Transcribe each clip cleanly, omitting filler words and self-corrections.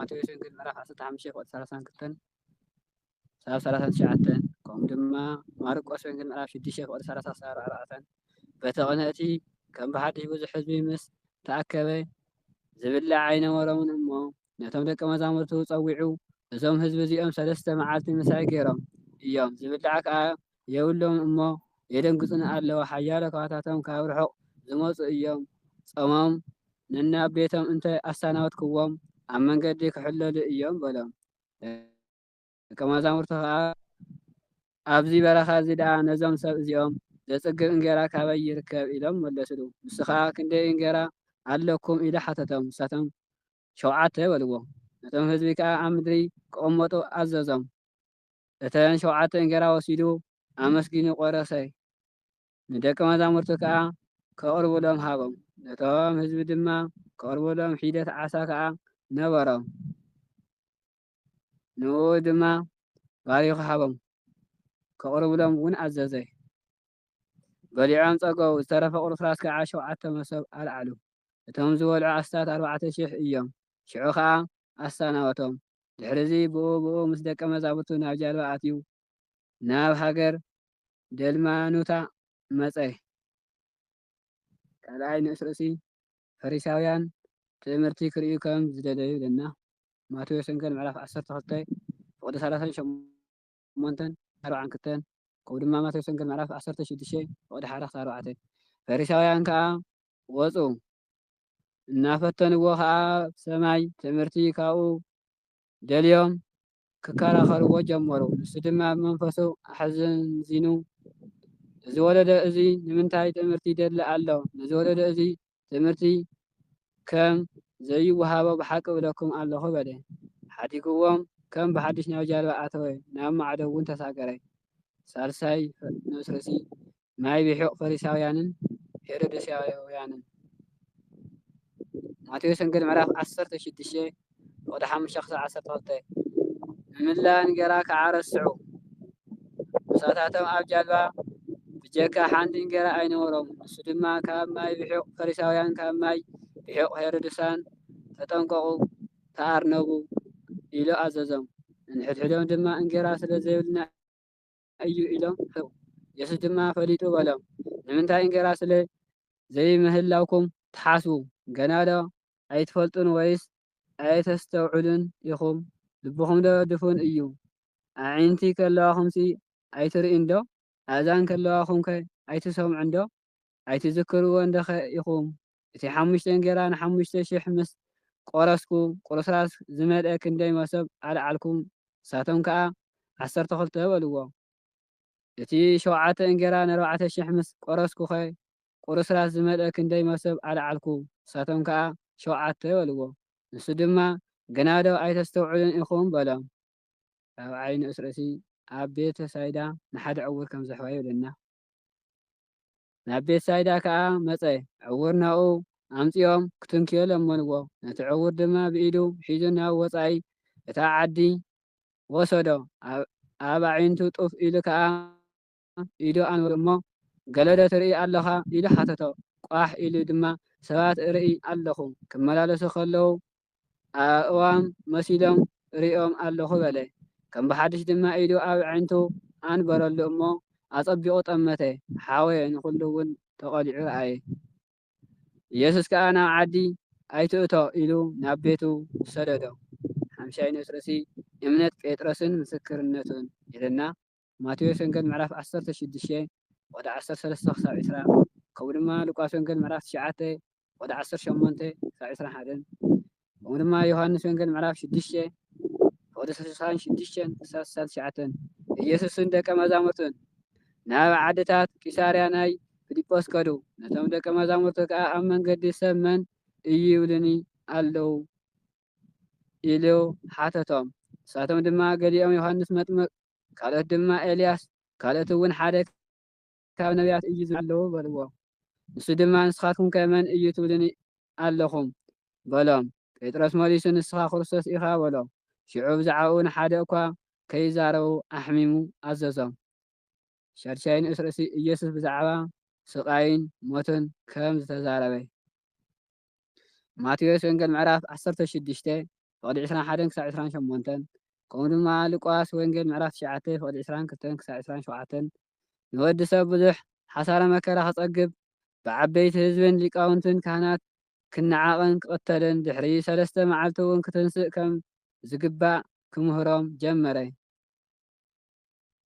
ማቴዎስ ወንጌል ምዕራፍ 15 ቁጥሪ 32 ሳብ 39 ከምኡ ድማ ማርቆስ ወንጌል ምዕራፍ 6 ቁጥሪ 34 በቲ ቅንእቲ ከም ብሓድሽ ብዙሕ ህዝቢ ምስ ተኣከበ ዝብላዕ ኣይነበሮምን እሞ ነቶም ደቀ መዛሙርቱ ፀዊዑ እዞም ህዝቢ እዚኦም 3 መዓልቲ ምሳይ ገይሮም እዮም ዝብላዕ ከዓ የብሎም እሞ የደንግጹን ኣለዎ። ሓያሎ ከባታቶም ካብ ርሑቕ ዝመፁ እዮም ጾሞም ነናብ ቤቶም እንተ ኣሰናበትክዎም ኣብ መንገዲ ክሕለሉ እዮም በሎም። ደቀ መዛሙርቱ ከዓ ኣብዚ በረኻ እዚ ደኣ ነዞም ሰብ እዚኦም ዘጽግብ እንጀራ ካበይ ይርከብ ኢሎም መለስሉ። ንሱ ከዓ ክንደይ እንጀራ ኣለኩም ኢሉ ሓተቶም። ንሳቶም 7 በልዎ። ነቶም ህዝቢ ከዓ ኣብ ምድሪ ክቕመጡ ኣዘዞም። እተን 7 እንጀራ ወሲዱ ኣመስጊኑ ቆረሰ። ንደቀ መዛሙርቱ ከዓ ከቕርብሎም ሃቦም። ነቶም ህዝቢ ድማ ከቕርብሎም ሒደት ዓሳ ከዓ ነበሮም። ንኡ ድማ ባሪኹ ሃቦም። ከቕርብሎም እውን ኣዘዘ። በሊዖም ፀገቡ። ዝተረፈ ቁርስራስ ከዓ 7 መሶብ ኣልዓሉ። እቶም ዝበልዑ ኣስታት 4,000 እዮም። ሽዑ ከዓ ኣሰናበቶም። ድሕሪዚ ብኡ ምስ ደቀ መዛሙርቱ ናብ ጃልባ ኣትዩ ናብ ሃገር ደልማኑታ መፀ። ካልኣይ ንእስ ርእሲ ፈሪሳውያን ትእምርቲ ክርእዩ ከም ዝደለዩ ይብለና። ማቴዎስ ወንጌል ምዕራፍ 12 ቁጥሪ 38 42 ከምኡ ድማ ማቴዎስ ወንጌል ምዕራፍ 16 ቁጥሪ 1-4 ፈሪሳውያን ከዓ ወፁ እናፈተንዎ ከዓ ሰማይ ትምህርቲ ካብኡ ደልዮም ክከራኸርዎ ጀመሩ። ንሱ ድማ ብመንፈሱ ኣሕዚኑ እዚ ወለዶ እዚ ንምንታይ ትምህርቲ ይደሊ ኣሎ? ነዚ ወለዶ እዚ ትምህርቲ ከም ዘይወሃቦ ብሓቂ እብለኩም ኣለኹ በለ። ሓዲግዎም ከም ብሓድሽ ናብ ጃልባ ኣተወ። ናብ ማዕዶ እውን ተሳገረ። ሳልሳይ ንእስ ርእሲ ማይ ቢሑቕ ፈሪሳውያንን ሄሮድያውያንን ማቴዎስ ወንጌል ምዕራፍ 16 ቁጥሪ 5-12 ምምላእ እንጀራ ከዓ ረስዑ። ምሳታቶም ኣብ ጃልባ ብጀካ ሓንቲ እንጀራ ኣይነበሮም። ንሱ ድማ ካብ ማይ ቢሑቕ ፈሪሳውያን ካብ ማይ ቢሑቕ ሄሮድሳን ተጠንቀቑ ተኣርነቡ ኢሉ ኣዘዞም። ንሕድሕዶም ድማ እንጀራ ስለ ዘይብልና እዩ ኢሎም ሕው። ኢየሱስ ድማ ፈሊጡ በሎም፣ ንምንታይ እንጀራ ስለ ዘይምህላውኩም ትሓስቡ? ገና ዶ ኣይትፈልጡን ወይስ ኣይተስተውዕሉን ኢኹም? ልብኹም ዶ ድፉን እዩ? ኣዒንቲ ከለዋኹምሲ ኣይትርእዩን ዶ? ኣእዛን ከለዋኹምከ ኣይትሰምዑን ዶ? ኣይትዝክርዎን ዶ ኢኹም? እቲ 5 እንጀራ ን5,000 ምስ ቆረስኩ ቁርስራስ ዝመልአ ክንደይ መሶብ ኣልዓልኩም? ንሳቶም ከዓ 12 በልዎ። እቲ 7 እንጀራ ን4,000 ምስ ቆረስኩኸ ቁርስራስ ዝመልአ ክንደይ መሶብ ኣልዓልኩ? ንሳቶም ከዓ 7 በልዎ። ንሱ ድማ ገና ዶ ኣይተስተውዕሉን ኢኹም በሎም። ራብዓይ ንእስ ርእሲ ኣብ ቤተ ሳይዳ ንሓደ ዕውር ከም ዘሕወየ ይብለና። ናብ ቤት ሳይዳ ከዓ መፀ። ዕውር ናብኡ ኣምፂኦም ክትንክዮ ለመንዎ። ነቲ ዕውር ድማ ብኢዱ ሒዙ ናብ ወፃኢ እታ ዓዲ ወሰዶ። ኣብ ኣዒንቱ ጡፍ ኢሉ ከዓ ኢዱ ኣንቢሩ እሞ ገለ ዶ ትርኢ ኣለኻ ኢሉ ሓተቶ። ቋሕ ኢሉ ድማ ሰባት እርኢ ኣለኹ ክመላለሱ ከለዉ ኣእዋም መሲሎም ርእዮም ኣለኹ በለ። ከም ብሓድሽ ድማ ኢዱ ኣብ ኣዒንቱ ኣንበረሉ እሞ ኣጸቢቑ ጠመተ። ሓወየ ንኹሉ እውን ተቐሊዑ ረኣየ። ኢየሱስ ከዓ ናብ ዓዲ ኣይትእቶ ኢሉ ናብ ቤቱ ሰደዶ። ሓምሻይ ንእስ ርእሲ እምነት ጴጥሮስን ምስክርነቱን ይብለና። ማቴዎስ ወንጌል ምዕራፍ 16 ቁጥሪ 13-20 ከምኡ ድማ ሉቃስ ወንጌል ምዕራፍ 9 ቁጥሪ 18-21 ከምኡ ድማ ዮሃንስ ወንጌል ምዕራፍ 6 ቁጥሪ 36-39 ኢየሱስን ደቀ መዛሙርቱን ናብ ዓድታት ቂሳርያ ናይ ፊልጶስ ከዱ። ነቶም ደቀ መዛሙርቱ ከዓ ኣብ መንገዲ ሰብ መን እዩ ይብሉኒ ኣለዉ ኢሉ ሓተቶም። ንሳቶም ድማ ገሊኦም ዮሃንስ መጥምቅ፣ ካልኦት ድማ ኤልያስ፣ ካልኦት እውን ሓደ ካብ ነቢያት እዩ ኣለዉ በልዎ። ንሱ ድማ ንስኻትኩም ከመን እዩ ትብሉኒ ኣለኹም በሎም። ጴጥሮስ መሊሱ ንስኻ ክርስቶስ ኢኻ በሎ። ሽዑ ብዛዕባኡ ንሓደ እኳ ከይዛረቡ ኣሕሚሙ ኣዘዞም። ሻድሻይ ንእስ ርእሲ ኢየሱስ ብዛዕባ ስቃይን ሞትን ከም ዝተዛረበ ማቴዎስ ወንጌል ምዕራፍ 16 فقد 21 كساع 28 ከምኡ ድማ ሉቃስ ወንጌል ምዕራፍ 9 فقد 22 كساع 27 ንወዲ ሰብ ብዙሕ ሓሳረ መከራ ክጸግብ ብዓበይቲ ህዝብን ሊቃውንትን ካህናት ክነዓቕን ክቕተልን ድሕሪ 3 መዓልቲ እውን ክትንስእ ከም ዝግባእ ክምህሮም ጀመረ።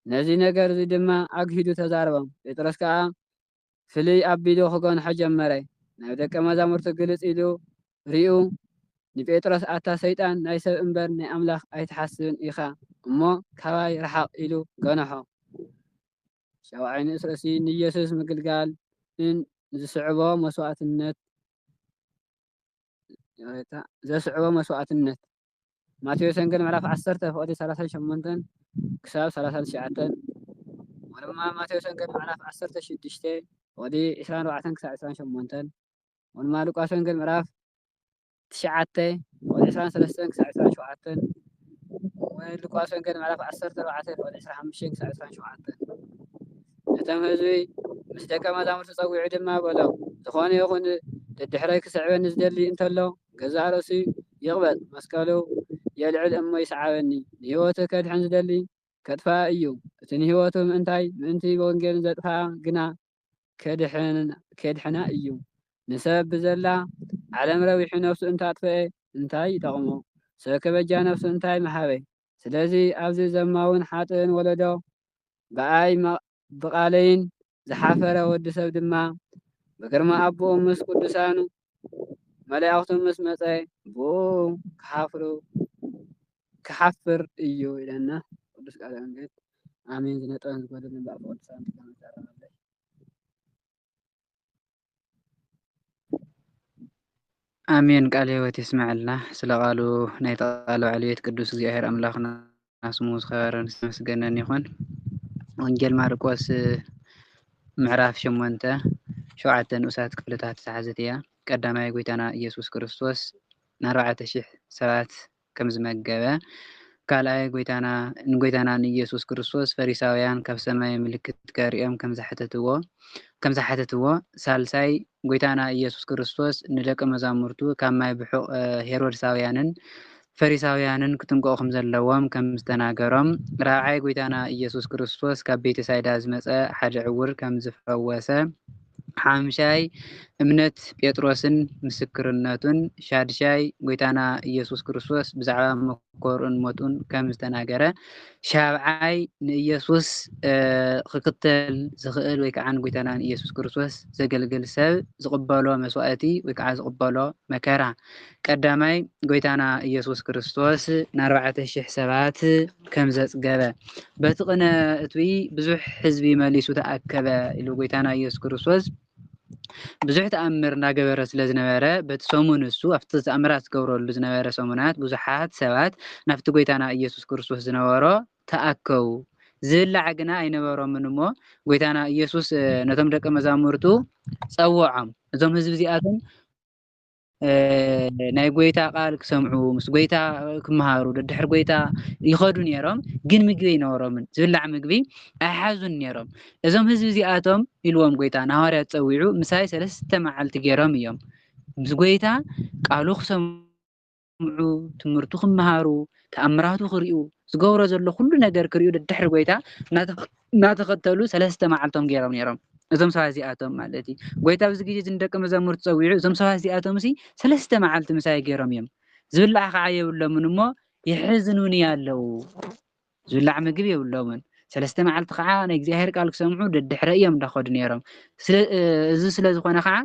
ነዚ ነገር እዚ ድማ ኣግሂዱ ተዛረቦም። ጴጥሮስ ከዓ ፍልይ ኣቢሉ ክጎንሖ ጀመረ። ናብ ደቀ መዛሙርቱ ግልጽ ኢሉ ርኡ ንጴጥሮስ ኣታ ሰይጣን ናይ ሰብ እምበር ናይ ኣምላኽ ኣይትሓስብን ኢኻ እሞ ካባይ ረሓቕ ኢሉ ገንሖ። ሻውዓይ ንእስ ርእሲ ንኢየሱስ ምግልጋልን ዘስዕቦ መስዋዕትነት ማቴዎስ ወንጌል ምዕራፍ 10 فقد 38 ክሳብ 39 ወድማ ማቴዎስ ወንጌል ምዕራፍ 16 فقد 24 ክሳብ 28 ወድማ ሉቃስ ወንጌል ምዕራፍ 9 فقد 23 ክሳብ 27 ሉቃስ ወንጌል ምዕራፍ 14 فقد 25 ክሳብ 27 እቶም ህዝቢ ምስ ደቀ መዛሙርቱ ፀዊዑ ድማ በሎም ዝኾነ ይኹን ደድሕረይ ክስዕበኒ ዝደሊ እንተሎ ገዛ ርእሱ ይቕበል መስቀሉ የልዕል እሞ ይስዓበኒ ንህይወቱ ከድሕን ዝደሊ ከጥፋ እዩ እቲ ንህይወቱ ምእንቲ ወንጌልን ዘጥፋ ግና ከድሕና እዩ ንሰብ ብዘላ ዓለም ረዊሑ ነፍሱ እንታጥፍአ እንታይ ይጠቕሞ ሰብ ከበጃ ነፍሱ እንታይ መሃበ ስለዚ ኣብዚ ዘማውን ሓጥእን ወለዶ በኣይ ብቓለይን ዝሓፈረ ወዲ ሰብ ድማ ብግርማ ኣቦኡ ምስ ቅዱሳኑ መላእኽቱ ምስ መፀ ብኡ ክሓፍር እዩ ኢለና ቅዱስ ቃል ወንጌል። አሜን። ዝነጠን ዝጎደልን በአብ ቅዱሳን ተመሰረናለች። አሜን። ቃለ ሕይወት ይስማዓልና ስለ ቃሉ ናይ ተቃሉ ዕልየት ቅዱስ እግዚአብሔር አምላኽና ስሙ ዝኸበረን ዝተመስገነን ይኹን። ወንጌል ማርቆስ ምዕራፍ 8 7 ንኡሳት ክፍልታት ዝሓዘት እያ። ቀዳማይ ጎይታና ኢየሱስ ክርስቶስ ን4000 ሰባት ከም ዝመገበ፣ ካልኣይ ንጎይታና ንኢየሱስ ክርስቶስ ፈሪሳውያን ካብ ሰማይ ምልክት ከሪኦም ከም ዝሓተትዎ፣ ሳልሳይ ጎይታና ኢየሱስ ክርስቶስ ንደቀ መዛሙርቱ ካብ ማይ ብሑቕ ሄሮድሳውያንን ፈሪሳውያንን ክጥንቀቑ ከም ዘለዎም ከም ዝተናገሮም፣ ራብዓይ ጎይታና ኢየሱስ ክርስቶስ ካብ ቤተ ሳይዳ ዝመፀ ሓደ ዕውር ከም ዝፈወሰ፣ ሓምሻይ እምነት ጴጥሮስን ምስክርነቱን፣ ሻድሻይ ጎይታና ኢየሱስ ክርስቶስ ብዛዕባ መኮርኡን ሞቱን ከም ዝተናገረ፣ ሻብዓይ ንኢየሱስ ክክተል ዝኽእል ወይ ከዓ ጎይታና ንኢየሱስ ክርስቶስ ዘገልግል ሰብ ዝቕበሎ መስዋእቲ ወይ ከዓ ዝቕበሎ መከራ። ቀዳማይ ጎይታና ኢየሱስ ክርስቶስ ን4000 ሰባት ከም ዘጽገበ በቲ ቅነ እትዊ ብዙሕ ህዝቢ መሊሱ ተኣከበ ኢሉ ጎይታና ኢየሱስ ክርስቶስ ብዙሕ ተኣምር እናገበረ ስለ ዝነበረ በቲ ሰሙን እሱ ኣብቲ ተኣምራት ዝገብረሉ ዝነበረ ሰሙናት ብዙሓት ሰባት ናብቲ ጎይታና ኢየሱስ ክርስቶስ ዝነበሮ ተኣከቡ። ዝብላዕ ግና ኣይነበሮምን እሞ ጎይታና ኢየሱስ ነቶም ደቀ መዛሙርቱ ፀውዖም። እዞም ህዝቢ እዚኣቶም ናይ ጎይታ ቃል ክሰምዑ ምስ ጎይታ ክመሃሩ ድሕሪ ጎይታ ይኸዱ ነይሮም፣ ግን ምግቢ ኣይነበሮምን፣ ዝብላዕ ምግቢ ኣይሓዙን ነይሮም። እዞም ህዝቢ እዚኣቶም ኢልዎም ጎይታ ንሃዋርያት ፀዊዑ ምሳይ 3 መዓልቲ ገይሮም እዮም ምስ ጎይታ ቃሉ ክሰምዑ ትምህርቱ ክመሃሩ ተኣምራቱ ክሪኡ ዝገብሮ ዘሎ ኩሉ ነገር ክሪኡ ድሕሪ ጎይታ እናተኸተሉ 3 መዓልቶም ገይሮም ነይሮም። እዞም ሰባት እዚኣቶም ማለት እዩ ጎይታ ኣብዚ ግዜ ዝንደቀ መዛሙርቲ ፀዊዑ እዞም ሰባት እዚኣቶም እሲ 3 መዓልቲ ምሳይ ገይሮም እዮም። ዝብላዕ ከዓ የብሎምን እሞ ይሕዝኑኒ ኣለዉ። ዝብላዕ ምግቢ የብሎምን። 3 መዓልቲ ከዓ ናይ እግዚኣብሔር ቃል ክሰምዑ ድሕሪ እዮም እንዳኸዱ ነይሮም። እዚ ስለ ዝኾነ ከዓ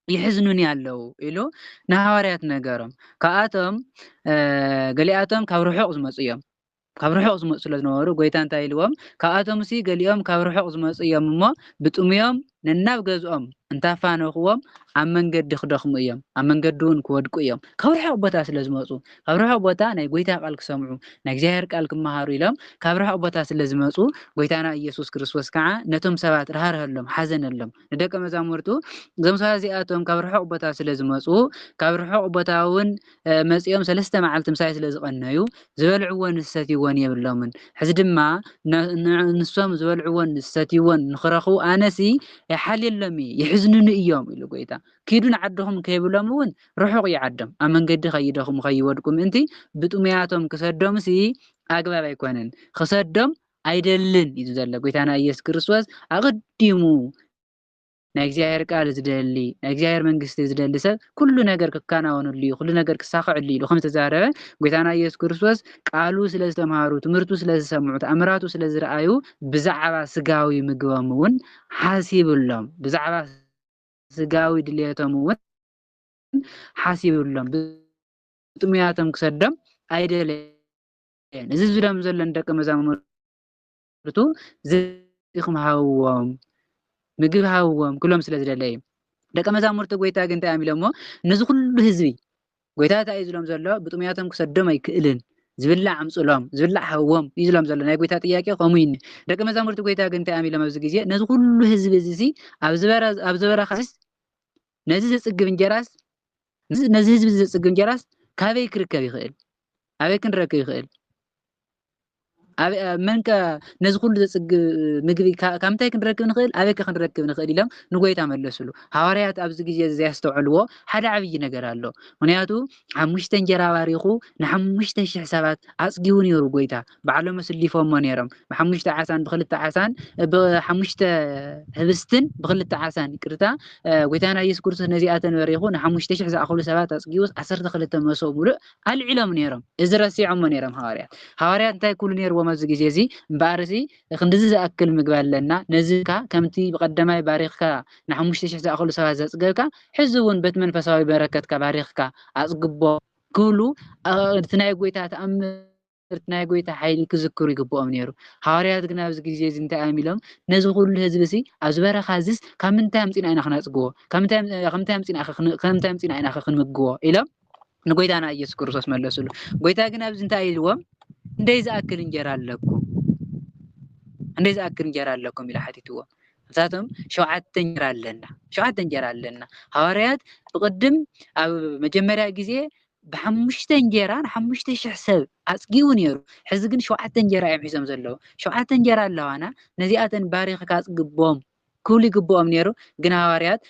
ይሕዝኑኒ ኣለዉ ኢሉ ንሃዋርያት ነገሮም። ካብኣቶም ገሊኣቶም ካብ ርሑቕ ዝመፁ እዮም። ካብ ርሑቕ ዝመፁ ስለ ዝነበሩ ጎይታ እንታይ ኢልዎም ካብኣቶም እሲ ገሊኦም ካብ ርሑቕ ዝመፁ እዮም እሞ ብጥምዮም ነናብ ገዝኦም እንታፋነኽዎም ኣብ መንገዲ ክደኽሙ እዮም፣ ኣብ መንገዲ እውን ክወድቁ እዮም። ካብ ርሑቕ ቦታ ስለ ዝመፁ ካብ ርሑቕ ቦታ ናይ ጎይታ ቃል ክሰምዑ ናይ እግዚኣብሔር ቃል ክመሃሩ ኢሎም ካብ ርሑቕ ቦታ ስለ ዝመፁ ጎይታና ኢየሱስ ክርስቶስ ከዓ ነቶም ሰባት ረሃርሃሎም ሓዘነሎም። ንደቀ መዛሙርቱ እዞም ሰባት እዚኣቶም ካብ ርሑቕ ቦታ ስለ ዝመፁ ካብ ርሑቕ ቦታ እውን መፂኦም 3 መዓልቲ ምሳይ ስለ ዝቐነዩ ዝበልዕዎን ዝሰትይዎን የብሎምን። ሕዚ ድማ ንሶም ዝበልዕዎን ዝሰትይዎን ንኽረኽቡ ኣነሲ يحللهم يحزنون إيام إلى قويتا كيدون عدهم كيبلمون روحوا يعدم أمن قد خيدهم خيودكم أنتي بتومياتهم كسدهم سي أقبل يكونن خسدهم أيدلن يزدل قويتانا يس كريستوس أقدمو ناجزير قال زدلي ناجزير منغست زدلي سب كل ነገር ከካናውንልዩ ሁሉ ነገር ከሳخعልዩ ለኹም ተዛረበ ጌታና ኢየሱስ ክርስቶስ ቃሉ ስለዝተማሩ ትምርቱ ስለዝሰምዑ ተአምራቱ ስለዝረአዩ ብዛዕባ ስጋዊ ምግቦምውን ሓሲብሎም ብዛዕባ ስጋዊ ድልየቶምውን ሓሲብሎም ብጥምያቶም ክሰደም አይደለን እዚ ዝደም ዘለን ደቀ መዛሙርቱ ዝኹም ሃዎም ምግብ ሃዎም ኩሎም ስለዝደለየ ደቀ መዛሙርቱ ጎይታ ግን እንታይ አሚሎሞ ነዚ ኩሉ ህዝቢ ጎይታ እንታይ ዝሎም ዘሎ ብጥምያቶም ክሰደም አይክእልን ዝብላዕ አምጽሎም ዝብላዕ ሃዎም ይዝሎም ዘሎ ናይ ጎይታ ጥያቄ ከምኡይኒ ደቀ መዛሙርቱ ጎይታ ግን እንታይ አሚሎም ኣብዚ ግዜ ነዚ ኩሉ ህዝቢ እዚ ኣብ ዝበረኻስ ነዚ ዝጽግብ እንጀራስ ነዚ ህዝቢ ዝጽግብ እንጀራስ ካበይ ክርከብ ይኽእል አበይ ክንረክብ ይኽእል መንከ ነዚ ኩሉ ዝጽግብ ምግቢ ካምታይ ክንረክብ ንኽእል አበይ ክንረክብ ንኽእል ኢሎም ንጎይታ መለሱሉ ሐዋርያት ኣብዚ ግዜ ዝያስተውዕልዎ ሓደ ዓብይ ነገር ኣሎ ምክንያቱ 5 እንጀራ ባሪኹ ን5000 ሰባት አጽጊው ነይሩ ጎይታ ባዕሎም መስሊፎም ነይሮም ብ5 ዓሳን ብ2 ዓሳን ብ5 ህብስትን ብ2 ዓሳን ይቅርታ ጎይታና ኢየሱስ ክርስቶስ ነዚኣተን በሪኹ ን5000 ዝኣኽሉ ሰባት አጽጊው 12 መሶብ ሙሉእ አልዒሎም ነይሮም እዚ ረሲዖም ነይሮም ሐዋርያት እንታይ ኩሉ ነይርዎ ኣብዚ ግዜ እዚ ባርሲ ክንድዚ ዝኣክል ምግቢ ኣለና ነዚካ ከምቲ በቀዳማይ ባሪኽካ ን5000 ዝኣኽሉ ሰባት ዘጽገብካ ሕዝውን በት መንፈሳዊ በረከትካ ባሪኽካ አጽግቦ ኩሉ እቲ ናይ ጎይታ ተአምር ናይ ጎይታ ኃይሊ ክዝክሩ ይግብኦም ነይሩ ሐዋርያት ግን ኣብዚ ግዜ እዚ እንታይ አሚሎም ነዚ ኩሉ ህዝቢ እዚ ኣብ ዝበረኻ ዝስ ካብ ምንታይ ኣምፂና ኢና ክነጽግቦ ከምንታይ ኣምፂና ኢና ክንምግቦ ኢሎም ንጎይታና ኢየሱስ ክርስቶስ መለሱሉ ጎይታ ግን ኣብዚ እንታይ ኢልዎም እንደይ ዝኣክል እንጀራ ኣለኩም ኢላ ሓቲትዎ ምክንያቱም 7 እንጀራ ኣለና ሐዋርያት ብቅድም ኣብ መጀመርያ ግዜ ብ5 እንጀራ ን5000 ሰብ አጽጊው ነይሩ ሕዚ ግን 7 እንጀራ እዮም ሒዞም ዘለዉ 7 እንጀራ ኣለዋና ነዚኣተን ባሪኽካ አጽግቦም ኩሉ ይግብኦም ነይሩ ግን ሐዋርያት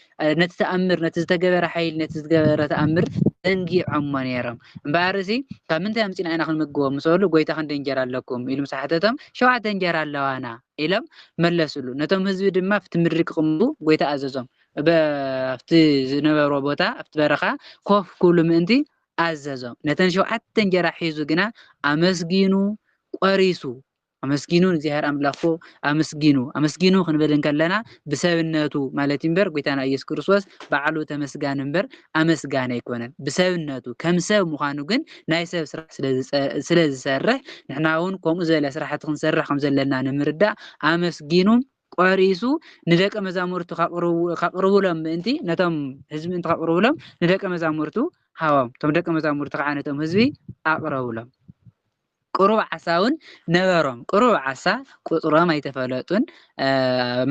ነቲ ተአምር ነቲ ዝተገበረ ኃይል ነቲ ዝተገበረ ተአምር እንጊዖም ነይሮም እምበኣርሲ ካብ ምንታይ ኣምፂና ኢና ክንምግቦም ምስበሉ ጎይታ ክንደይ እንጀራ ኣለኩም ኢሉ መሳሓተቶም 7 እንጀራ ኣለዋና ኢሎም መለሱሉ ነቶም ህዝቢ ድማ ኣብቲ ምድሪ ክቕምጡ ጎይታ ኣዘዞም ኣብቲ ዝነበሮ ቦታ ኣብቲ በረኻ ኮፍ ኩሉ ምእንቲ ኣዘዞም ነተን 7 እንጀራ ሒዙ ግና ኣመስጊኑ ቆሪሱ አመስጊኑ እግዚአብሔር አምላኩ አመስጊኑ ክንበልን ከለና በሰብነቱ ማለት እንበር ጎይታና ኢየሱስ ክርስቶስ በዓሉ ተመስጋን እንበር አመስጋና ይኮነን በሰብነቱ ከምሰብ ምዃኑ ግን ናይ ሰብ ስራሕ ስለዝሰርሕ ንሕናውን ከምኡ ዘለ ስራሕቲ ክንሰርሕ ከም ዘለና ንምርዳ አመስጊኑ ቆሪሱ ንደቀ መዛሙርቱ ካቅርቡሎም ምእንቲ ነቶም ህዝቢ እንት ካቅርቡሎም ንደቀ መዛሙርቱ ሃዎም ቶም ደቀ መዛሙርቱ ከዓ ነቶም ህዝቢ አቅረቡሎም ቁሩብ ዓሳውን ነበሮም ቁሩብ ዓሳ ቁጥሮም አይተፈለጡን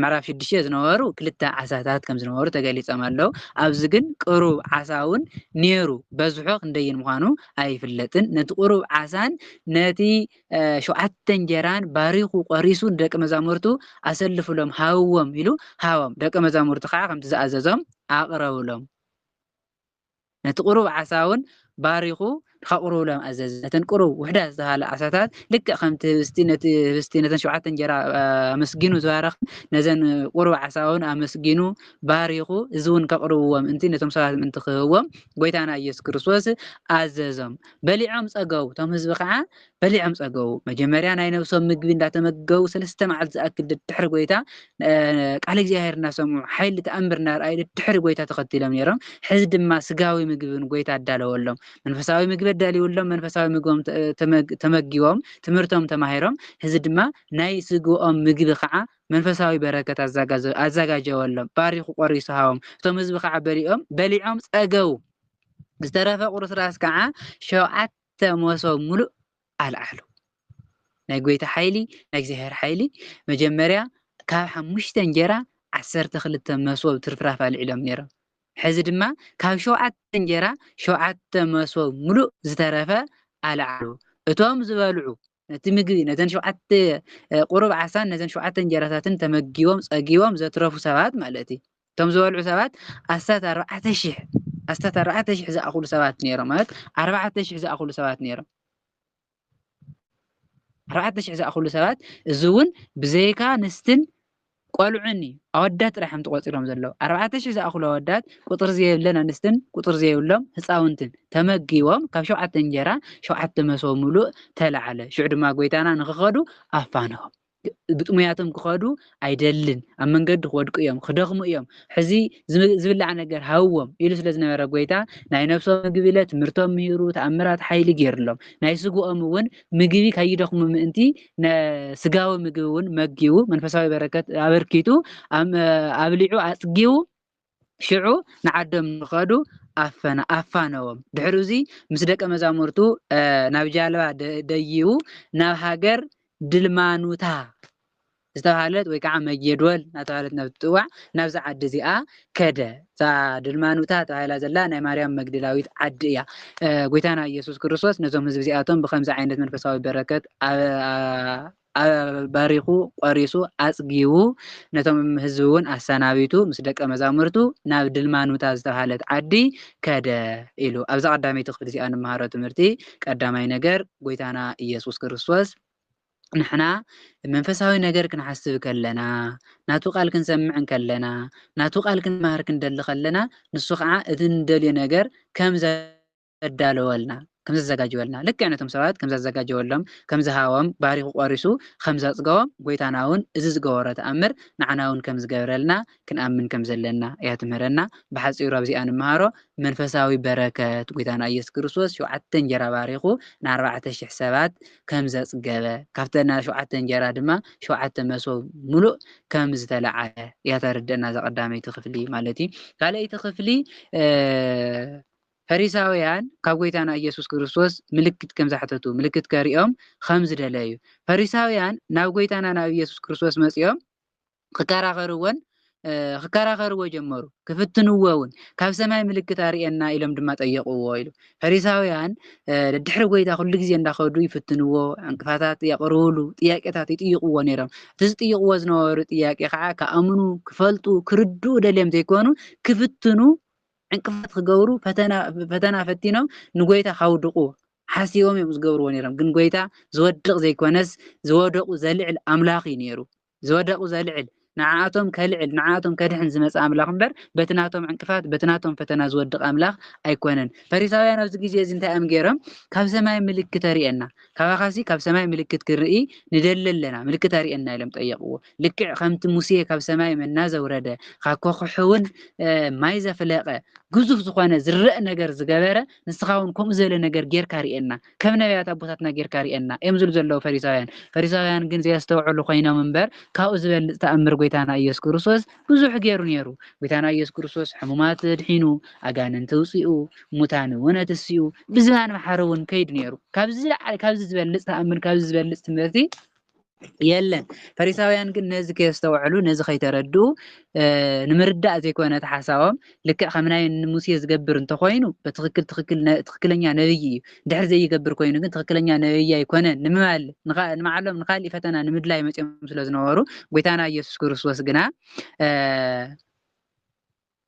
ምዕራፍ 6 ዝነበሩ 2 ዓሳታት ከም ዝነበሩ ተገሊጾም ኣለው ኣብዚ ግን ቁሩብ ዓሳውን ነይሩ በዝሖ ክንደይን ምዃኑ አይፍለጥን ነቲ ቁሩብ ዓሳን ነቲ 7 እንጀራን ባሪኹ ቆሪሱ ደቀ መዛሙርቱ አሰልፍሎም ሃዎም ኢሉ ሃዎም ደቀ መዛሙርቱ ከዓ ከምቲ ዝኣዘዞም አቅረቡሎም ነቲ ቁሩብ ዓሳውን ባሪኹ ከቅርቡሎም ኣዘዝ ነተን ቁሩብ ውሕዳት ዝተሃለ ዓሳታት ልክዕ ከምቲ ህብስቲ ነተን 7 እንጀራ ኣመስጊኑ ዝባረኽ ነዘን ቁሩብ ዓሳውን ኣመስጊኑ ባሪኹ እዚ እውን ከቅርብዎም እንቲ ነቶም ሰባት ምእንቲ ክህብዎም ጎይታና ኢየሱስ ክርስቶስ ኣዘዞም በሊዖም ጸገቡ ቶም ህዝቢ ከዓ በሊዖም ጸገቡ መጀመርያ ናይ ነብሶም ምግቢ እንዳተመገቡ 3 መዓልቲ ዝኣክል ድሕሪ ጎይታ ቃል እግዚአብሔር እናሰምዑ ኃይሊ ተአምር እናርኣዩ ድሕሪ ጎይታ ተኸቲሎም ነይሮም ሕዚ ድማ ስጋዊ ምግብን ጎይታ ኣዳለወሎም መንፈሳዊ ምግቢ ደልይውሎም መንፈሳዊ ምግቦም ተመጊቦም ትምህርቶም ተማሂሮም ሕዚ ድማ ናይ ስግኦም ምግቢ ከዓ መንፈሳዊ በረከት ኣዘጋጀወሎም ባሪኹ ቆሪሱ ሃቦም እቶም ህዝቢ ከዓ በሊዖም ጸገቡ ዝተረፈ ቁርስራስ ከዓ 7 መሶብ ሙሉእ አልዓሉ ናይ ጎይታ ኃይሊ ናይ እግዚአብሔር ኃይሊ መጀመርያ ካብ 5 እንጀራ 12 መሶብ ትርፍራፍ አልዒሎም ነይሮም ሕዚ ድማ ካብ 7 እንጀራ 7 መሶብ ሙሉእ ዝተረፈ አልዓሉ እቶም ዝበልዑ نتي مجبي نتن شوعت قرب عسان نتن شوعت انجراتاتن تمجيوم صقيوم زترفو سبات مالتي تم زولعو سبات أستات 4000 زأخذ سبات نيرة مالت 4000 زأخذ سبات نيرة 4000 زأخذ سبات زون بزيكا نستن قالعني أودات رحم تقصيرهم زلوا 4000 زأخذ أودات قطر زي لنا نستن قطر زي ولهم هساونتن تمجيوم كم شوعت انجرا شوعت مسو ملوء تلعله شو عندما قويتانا نخخدو أفانهم بطمياتهم كخدو አይደልን ኣብ መንገዲ ክወድቁ እዮም ክደኽሙ እዮም ሕዚ ዝብላዕ ነገር ሃዎም ኢሉ ስለ ዝነበረ ጎይታ ናይ ነፍሶም ምግቢ ኢለ ትምህርቶም ምሂሩ ተኣምራት ሓይሊ ገይሩሎም ናይ ስግኦም እውን ምግቢ ከይደኽሙ ምእንቲ ስጋዊ ምግቢ እውን መጊቡ መንፈሳዊ በረከት ኣበርኪቱ ኣብሊዑ ኣፅጊቡ ሽዑ ንዓዶም ንኸዱ ኣፋነዎም ድሕሪ እዚ ምስ ደቀ መዛሙርቱ ናብ ጃልባ ደይቡ ናብ ሃገር ድልማኑታ استوحالت ويكع مجدول نتوالت نبتوع نبز عد زيا كده تا دلمانوتا تهايلا زلا ناي مريم مجدلاويت عديا قويتانا يسوع كريستوس نزوم زبزياتهم بخمسة عينات منفساوي بركات باريخو قريسو أصغيو نتوم هزون أسنابيتو مسدك مزامرتو ناب دلمانوتا استوحالت عدي كده إلو أبزا قدامي تخفل زي أنا مهارة مرتي قدامي نجر قويتانا يسوع كريستوس نحنا منفساوي نجر كنحسب كلنا ناتو قال كنسمع كلنا ناتو قال كنمهر كندل خلنا نسو خع اذن دلي نجر كم زدالولنا كم ززجاجولنا لك يعناتهم سوات كم ززجاجولهم كم زهاوم باريخ قاريسو خمسة صقوم قويتاناون ازز قوره تأمر نعناون كم زقبرلنا كنأمن كم زلنا ياتمرنا بحسيرو ابزي ان مهارو منفساوي بركه قويتانا يسوع كريستوس شو عتن جرا باريخو ن 4000 حسابات كم زقبه كافتنا شو عتن جرا دما شو عتن مسو ملو كم زتلعه ياتردنا زقدامي تخفلي مالتي قال اي تخفلي فريساويان كابويتانا يسوع كريستوس ملكت كم زحتتو ملكت كاريوم خمس دلايو فريساويان ناوغويتانا نا يسوع كريستوس مسيوم خكاراغرو جمرو كفتنوون كاب سماي ملكت ارينا الم دما طيقوا ويلو فريساويان دحر غويتا كل غزي انداخدو يفتنوو انقفاتات يقرولو طياقيتات يطيقوا نيرم تزطيقوا زنور طياقي خا كامنو كفلطو كردو دليم تيكونو كفتنو انقفات خغورو فتنا فتينو نغويتا خاودقو حسيوم يمزغورو نيرم ግን ጎይታ ዝወድቕ ዘይኮነስ ዝወደቁ ዘልዕል ኣምላኽ ነይሩ ዝወደቁ ዘልዕል نعاتهم كالعل نعاتهم كدحن زمص املاح امبر بتناتهم عنقفات بتناتهم فتنا زودق املاح ايكونن فريساويان ابز غزي زنتا ام غيرم كاب سماي ملكت رينا كابخاسي كاب سماي ملكت كرئي ندللنا ملكت رينا يلم طيقوا لك خمت موسى كاب سماي منا زورده خاكوخحون ماي زفلقه ግዙፍ ዝኾነ ዝርእ ነገር ዝገበረ ንስኻውን ከምኡ ዘለ ነገር ጌርካ ሪኤና ከም ነቢያት ኣቦታትና ጌርካ ሪኤና እዮም ዝሉ ዘለው ፈሪሳውያን ግን ዘስተውዕሉ ኮይኖም እምበር ካብኡ ዝበልጥ ተኣምር ጎይታና ኢየሱስ ክርስቶስ ብዙሕ ገይሩ ነይሩ ጎይታና ኢየሱስ ክርስቶስ ሕሙማት ድሒኑ ኣጋንንት ውፅኡ ሙታን እውን ተስኡ ብዝባን መሓረውን ከይድ ነይሩ ካብዚ ዝበልጥ ተኣምር ካብዚ ዝበልጥ ትምህርቲ يلن فريساويان ግን ነዚ ከስተውዕሉ ነዚ ከይተረዱ ንምርዳእ ዘይኮነ ተሓሳቦም ልክ ከምናይ ሙሴ ዝገብር እንተኮይኑ በትክክለኛ ነብይ ድሕር ዘይገብር ኮይኑ ግን ትክክለኛ ነብይ ኣይኮነን ንማዓሎም ንኻሊ ፈተና ንምድላይ መፅኦም ስለ ዝነበሩ ጎይታና ኢየሱስ ክርስቶስ ግና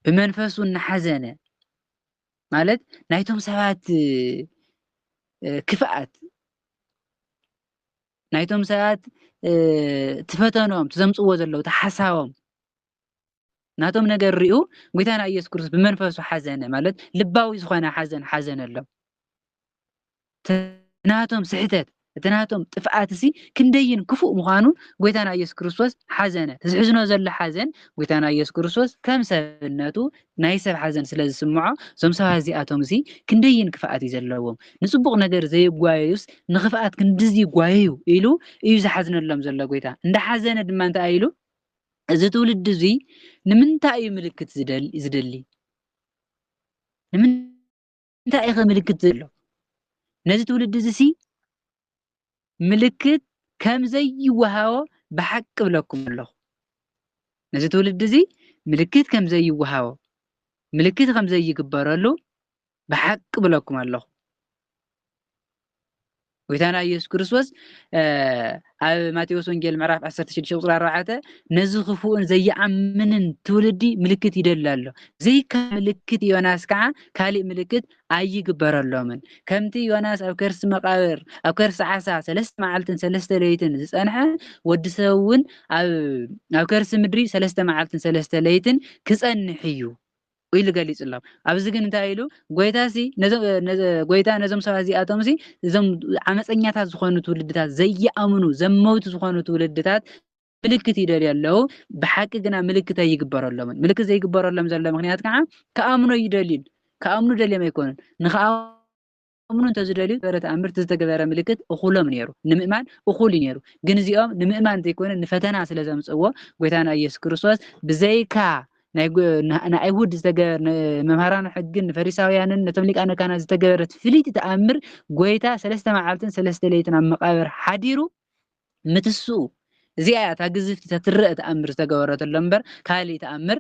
ብመንፈሱ ንሓዘነ ማለት ናይቶም ሰባት ክፍኣት ናይቶም ሰባት تفتنهم تزمصوا زلو تحساهم ناتهم ነገር ሪኡ ጎይታና ኢየሱስ ክርስቶስ በመንፈሱ ሓዘነ ማለት ልባዊ ዝኾነ ሓዘን ኣሎ ናቶም ስሕተት ናቶም ጥፍኣትሲ ክንደይን ክፉእ ምዃኑ ጎይታና ኢየሱስ ክርስቶስ ሓዘነ ዝሕዝኖ ዘሎ ሓዘን ጎይታና ኢየሱስ ክርስቶስ ከም ሰብነቱ ናይ ሰብ ሓዘን ስለ ዝስምዖ ዞም ሰባት እዚኣቶምሲ ክንደይን ክፍኣት ዘለዎም ንጽቡቕ ነገር ዘይጓዩስ ንኽፍኣት ክንድዚ ይጓዩ ኢሉ እዩ ዝሓዝነሎም ዘሎ ጎይታ እንደ ሓዘነ ድማ እንታይ ኢሉ እዚ ትውልድ እዚ ንምንታይ እዩ ምልክት ዝደሊ ንምንታይ እዩ ምልክት ዘሎ ነዚ ትውልድ እዚ ملكت كم زي وهاو بحق بلكم الله نزي تولد زي ملكت كم زي وهاو ملكت كم زي يكبر له بحق بلكم الله ጎይታና ኢየሱስ ክርስቶስ ኣብ ማቴዎስ ወንጌል ምዕራፍ 16:4 ነዚ ክፉእን ዘይኣምንን ትውልዲ ምልክት ይደሊ ኣሎ ዘይካ ምልክት ዮናስ ከዓ ካሊእ ምልክት ኣይግበረሎምን ከምቲ ዮናስ ኣብ ከርሲ መቃብር ኣብ ከርሲ ዓሳ 3 መዓልትን 3 ለይትን ዝፀንሐ ወዲ ሰብ እውን ኣብ ከርሲ ምድሪ 3 መዓልትን 3 ለይትን ክፀንሕ እዩ ኢሉ ገሊፅሎም ኣብዚ ግን እንታይ ኢሉ ጎይታሲ ጎይታ ነዞም ሰባት እዚኣቶም ሲ እዞም ዓመፀኛታት ዝኾኑ ትውልድታት ዘይኣምኑ ዘመውቲ ዝኾኑ ትውልድታት ምልክት ይደልዩ ኣለዉ ብሓቂ ግና ምልክት ኣይግበረሎምን ምልክት ዘይግበረሎም ዘሎ ምክንያት ከዓ ከኣምኖ ይደልዩን ከኣምኑ ደልዮም ኣይኮኑን ንከኣምኑ እንተዝደልዩ ተኣምር ዝተገበረ ምልክት እኹሎም ነይሩ ንምእማን እኹል ነይሩ ግን እዚኦም ንምእማን ዘይኮነ ንፈተና ስለ ዘምፅዎ ጎይታና ኢየሱስ ክርስቶስ ብዘይካ ናይ አይሁድ ዝተገበረ መምሃራን ሕግን ፈሪሳውያንን ነቶም ሊቃነ ካህናት ዝተገበረት ፍልይቲ ተኣምር ጎይታ 3 መዓልትን 3 ለይትን ኣብ መቃብር ሓዲሩ ምትስኡ እዚኣ እታ ግዝፍቲ ትርአ ተኣምር ዝተገበረተሎ እምበር ካሊእ ተኣምር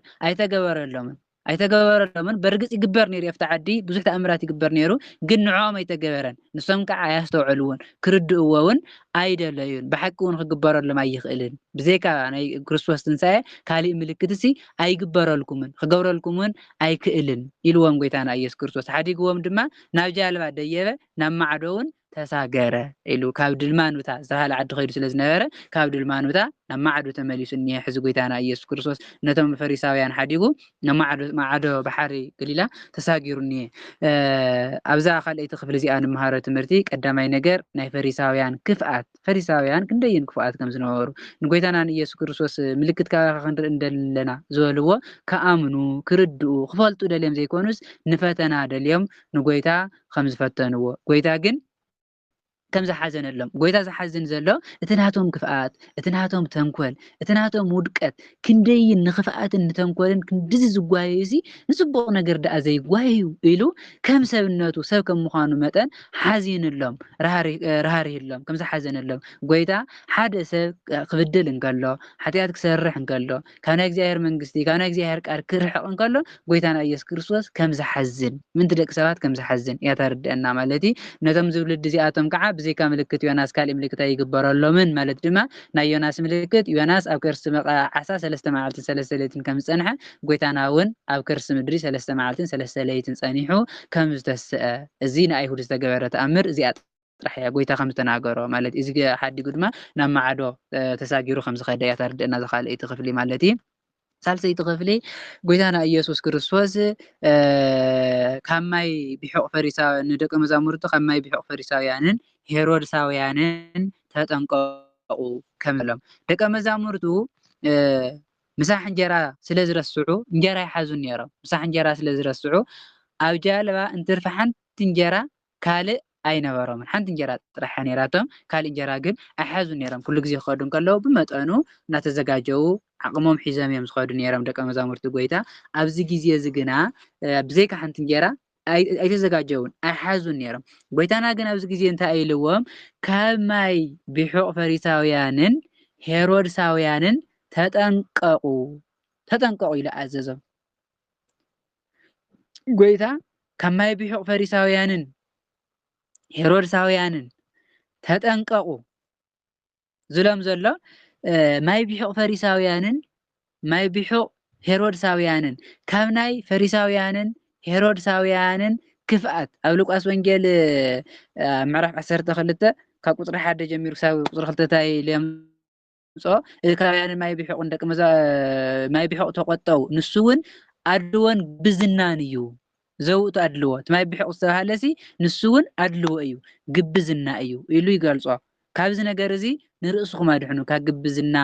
ኣይተገበረሎምን በርግፅ ይግበር ነይሩ ኣብቲ ዓዲ ብዙሕ ተኣምራት ይግበር ነይሩ ግን ንዖም ኣይተገበረን ንሶም ከዓ ኣያስተውዕልዎን ክርድእዎ እውን ኣይደለዩን ብሓቂ እውን ክግበረሎም ኣይኽእልን ብዘይካ ናይ ክርስቶስ ትንሳኤ ካሊእ ምልክት ሲ ኣይግበረልኩምን ክገብረልኩምን ኣይክእልን ኢልዎም ጎይታና ኢየሱስ ክርስቶስ ሓዲግዎም ድማ ናብ ጃልባ ደየበ ናብ ማዕዶ እውን ተሳገረ ኢሉ ካብ ድልማኑታ ዝተባሃለ ዓዲ ከይዱ ስለ ዝነበረ ካብ ድልማኑታ ናብ ማዕዶ ተመሊሱ እኒሀ ሕዚ ጎይታና ኢየሱስ ክርስቶስ ነቶም ፈሪሳውያን ሓዲጉ ናብ ማዕዶ ባሕሪ ገሊላ ተሳጊሩ እኒሀ ኣብዛ ካልአይቲ ክፍሊ እዚኣ ንምሃሮ ትምህርቲ ቀዳማይ ነገር ናይ ፈሪሳውያን ክፍኣት ፈሪሳውያን ክንደይን ክፍኣት ከም ዝነበሩ ንጎይታና ንኢየሱስ ክርስቶስ ምልክት ካባካ ክንርኢ እንደለና ዝበልዎ ከኣምኑ ክርድኡ ክፈልጡ ደልዮም ዘይኮኑስ ንፈተና ደልዮም ንጎይታ ከም ዝፈተንዎ ጎይታ ግን ከም ዝሓዘነሎም ጎይታ ዝሓዝን ዘሎ እቲ ናቶም ክፍኣት እቲ ናቶም ተንኮል እቲ ናቶም ውድቀት ክንደይን ንክፍኣትን ንተንኮልን ክንድዚ ዝጓየዩ እዚ ንፅቡቅ ነገር ደኣ ዘይጓየዩ ኢሉ ከም ሰብነቱ ሰብ ከም ምዃኑ መጠን ሓዚንሎም ራህሪህሎም ከም ዝሓዘነሎም ጎይታ ሓደ ሰብ ክብድል እንከሎ ሓጢኣት ክሰርሕ እንከሎ ካብ ናይ እግዚኣብሔር መንግስቲ ካብ ናይ እግዚኣብሔር ቃል ክርሕቕ እንከሎ ጎይታና ኢየሱስ ክርስቶስ ከም ዝሓዝን ምንቲ ደቂ ሰባት ከም ዝሓዝን እያ ተርድአና ማለት እዩ ነቶም ዝውልድ እዚኣቶም ከዓ ብዘይካ ምልክት ዮናስ ካሊእ ምልክት ኣይግበረሎምን ማለት ድማ ናይ ዮናስ ምልክት ዮናስ ኣብ ከርሲ ዓሳ 3 መዓልትን 3 ለይትን ከም ዝፀንሐ ጎይታና እውን ኣብ ከርሲ ምድሪ 3 መዓልትን 3 ለይትን ፀኒሑ ከም ዝተስአ እዚ ንኣይሁድ ዝተገበረ ተኣምር እዚኣ ጥራሕ እያ ጎይታ ከም ዝተናገሮ ማለት እዚ ሓዲጉ ድማ ናብ ማዕዶ ተሳጊሩ ከም ዝኸደ እያ ተርድአና ዝካልአይቲ ክፍሊ ማለት እዩ ሳልሰይቲ ክፍሊ ጎይታና ኢየሱስ ክርስቶስ ካብ ማይ ቢሑቕ ፈሪሳውያን ንደቀ መዛሙርቱ ካብ ማይ ቢሑቕ ፈሪሳውያንን ሄሮድሳውያንን ተጠንቀቁ ከምሎም ደቀ መዛሙርቱ ምሳሕ እንጀራ ስለ ዝረስዑ እንጀራ ይሓዙን ነይሮም ምሳሕ እንጀራ ስለ ዝረስዑ ኣብ ጃልባ እንትርፊ ሓንቲ እንጀራ ካልእ ኣይነበሮምን ሓንቲ እንጀራ ጥራሕ ነይራቶም ካልእ እንጀራ ግን ኣይሓዙን ነይሮም ኩሉ ግዜ ክኸዱ ከለዉ ብመጠኑ እናተዘጋጀው ዓቕሞም ሒዞም እዮም ዝኸዱ ነይሮም ደቀ መዛሙርቲ ጎይታ ኣብዚ ግዜ እዚ ግና ብዘይካ ሓንቲ እንጀራ ኣይተዘጋጀውን ኣይሓዙን ነይሮም ጎይታና ግን ኣብዚ ግዜ እንታይ ኢልዎም ካብ ማይ ቢሑቕ ፈሪሳውያንን ሄሮድሳውያንን ተጠንቀቁ ኢሉ ኣዘዞም ጎይታ ካብ ማይ ቢሑቕ ፈሪሳውያንን ሄሮድሳውያንን ተጠንቀቁ ዝሎም ዘሎ ማይ ቢሑቕ ፈሪሳውያንን ማይ ቢሑቕ ሄሮድሳውያንን ካብ ናይ ፈሪሳውያንን ሄሮድሳውያንን ክፍኣት ኣብ ሉቃስ ወንጌል ምዕራፍ 12 ካብ ቁፅሪ 1 ጀሚሩ ክሳብ ቁፅሪ 2 ታይ ለምጾ ካውያን ማይ ቢሑቕ ደቂ ማይ ቢሑቕ ተቆጠው ንሱ እውን ኣድልዎን ብዝናን እዩ ዘውቱ ኣድልዎ ማይ ቢሑቕ ዝተባሃለሲ ንሱ እውን ኣድልዎ እዩ ግብዝና እዩ ኢሉ ይገልጾ ካብዚ ነገር እዚ ንርእስኩም ኣድሕኑ ካብ ግብዝና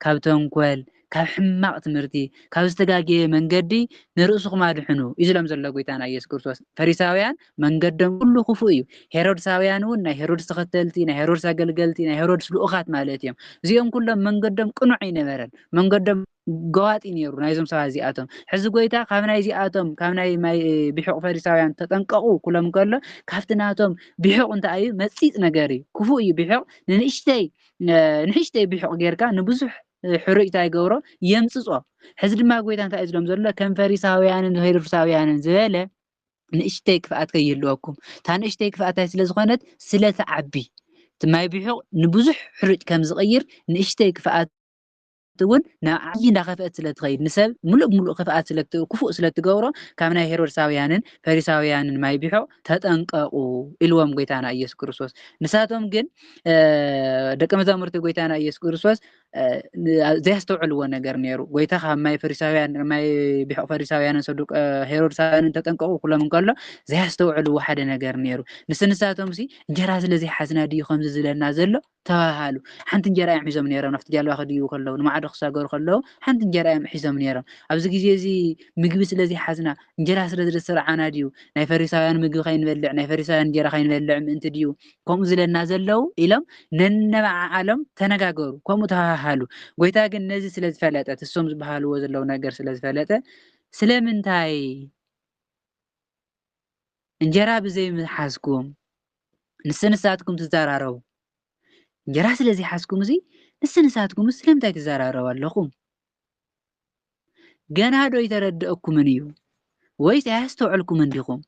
ካብ ተንኮል ካብ ሕማቅ ትምህርቲ ካብ ዝተጋገየ መንገዲ ንርእስኩም ኣድሕኑ ኢዝሎም ዘሎ ጎይታና ኢየሱስ ክርስቶስ ፈሪሳውያን መንገዶም ኩሉ ክፉእ እዩ ሄሮድሳውያን እውን ናይ ሄሮድስ ተኸተልቲ ናይ ሄሮድስ ኣገልገልቲ ናይ ሄሮድስ ልኡኻት ማለት እዮም እዚኦም ኩሎም መንገዶም ቅኑዕ ይነበረን መንገዶም ገዋጢ ነይሩ ናይዞም ሰባት እዚኣቶም ሕዚ ጎይታ ካብ ናይ እዚኣቶም ካብ ናይ ማይ ቢሑቕ ፈሪሳውያን ተጠንቀቁ ኩሎም ከሎ ካብቲ ናቶም ቢሑቕ እንታይ እዩ መፂፅ ነገር እዩ ክፉእ እዩ ቢሑቕ ንእሽተይ ቢሑቕ ጌርካ ንብዙሕ ሕሩጭታ ይገብሮ የምፅጾ ሕዚ ድማ ጎይታ እንታይ እዩ ዝሎም ዘሎ ከም ፈሪሳውያንን ሄሮድሳውያንን ዝበለ ንእሽተይ ክፍኣት ከይህልወኩም እታ ንእሽተይ ክፍኣታይ ስለ ዝኾነት ስለተዓቢ ማይ ቢሕቕ ንብዙሕ ሕርጭ ከም ዝቕይር ንእሽተይ ክፍኣት እውን ናብ ዓብዪ እንዳኸፍአት ስለ ትኸይድ ንሰብ ሙሉእ ብሙሉእ ክፍኣት ክፉእ ስለ ትገብሮ ካብ ናይ ሄሮድሳውያንን ፈሪሳውያንን ማይ ቢሕቕ ተጠንቀቑ ኢልዎም ጎይታና ኢየሱስ ክርስቶስ። ንሳቶም ግን ደቀ መዛሙርቲ ጎይታና ኢየሱስ ክርስቶስ ዘያስተውዕልዎ ነገር ነይሩ። ጎይታ ካብ ማይ ቢሕቕ ፈሪሳውያንን ሄሮድሳውያንን ተጠንቀቑ ኩሎም እንከሎ ዘያስተውዕልዎ ሓደ ነገር ነይሩ። ንሳቶም እንጀራ ስለዘይሓዝና ድዩ ከምዚ ዝለና ዘሎ ተባሃሉ። ሓንቲ እንጀራ እዮም ሒዞም ነይሮም ናብቲ ጃልባ ክድይቡ ከለዉ ንማዕዶ ክሳገሩ ከለዉ ሓንቲ እንጀራ እዮም ሒዞም ነይሮም። ኣብዚ ግዜ እዚ ምግቢ ስለዘይሓዝና እንጀራ ስለዘይስርዓና ድዩ ናይ ፈሪሳውያን ምግቢ ከይንበልዕ ናይ ፈሪሳውያን እንጀራ ከይንበልዕ ምእንቲ ድዩ ከምኡ ዝለና ዘለው ኢሎም ነንበዓሎም ተነጋገሩ፣ ከምኡ ተባሃሉ። ጎይታ ግን ነዚ ስለዝፈለጠ እሶም ዝበሃልዎ ዘለው ነገር ስለዝፈለጠ ስለምንታይ እንጀራ ብዘይምሓዝኩም ንስንሳትኩም ትዘራረቡ? እንጀራ ስለዘይሓዝኩም ንስንሳትኩም ስለምንታይ ትዘራረቡ ኣለኹም? ገና ዶ ይተረድአኩምን እዩ ወይስ ኣያስተውዕልኩምን ዲኹም?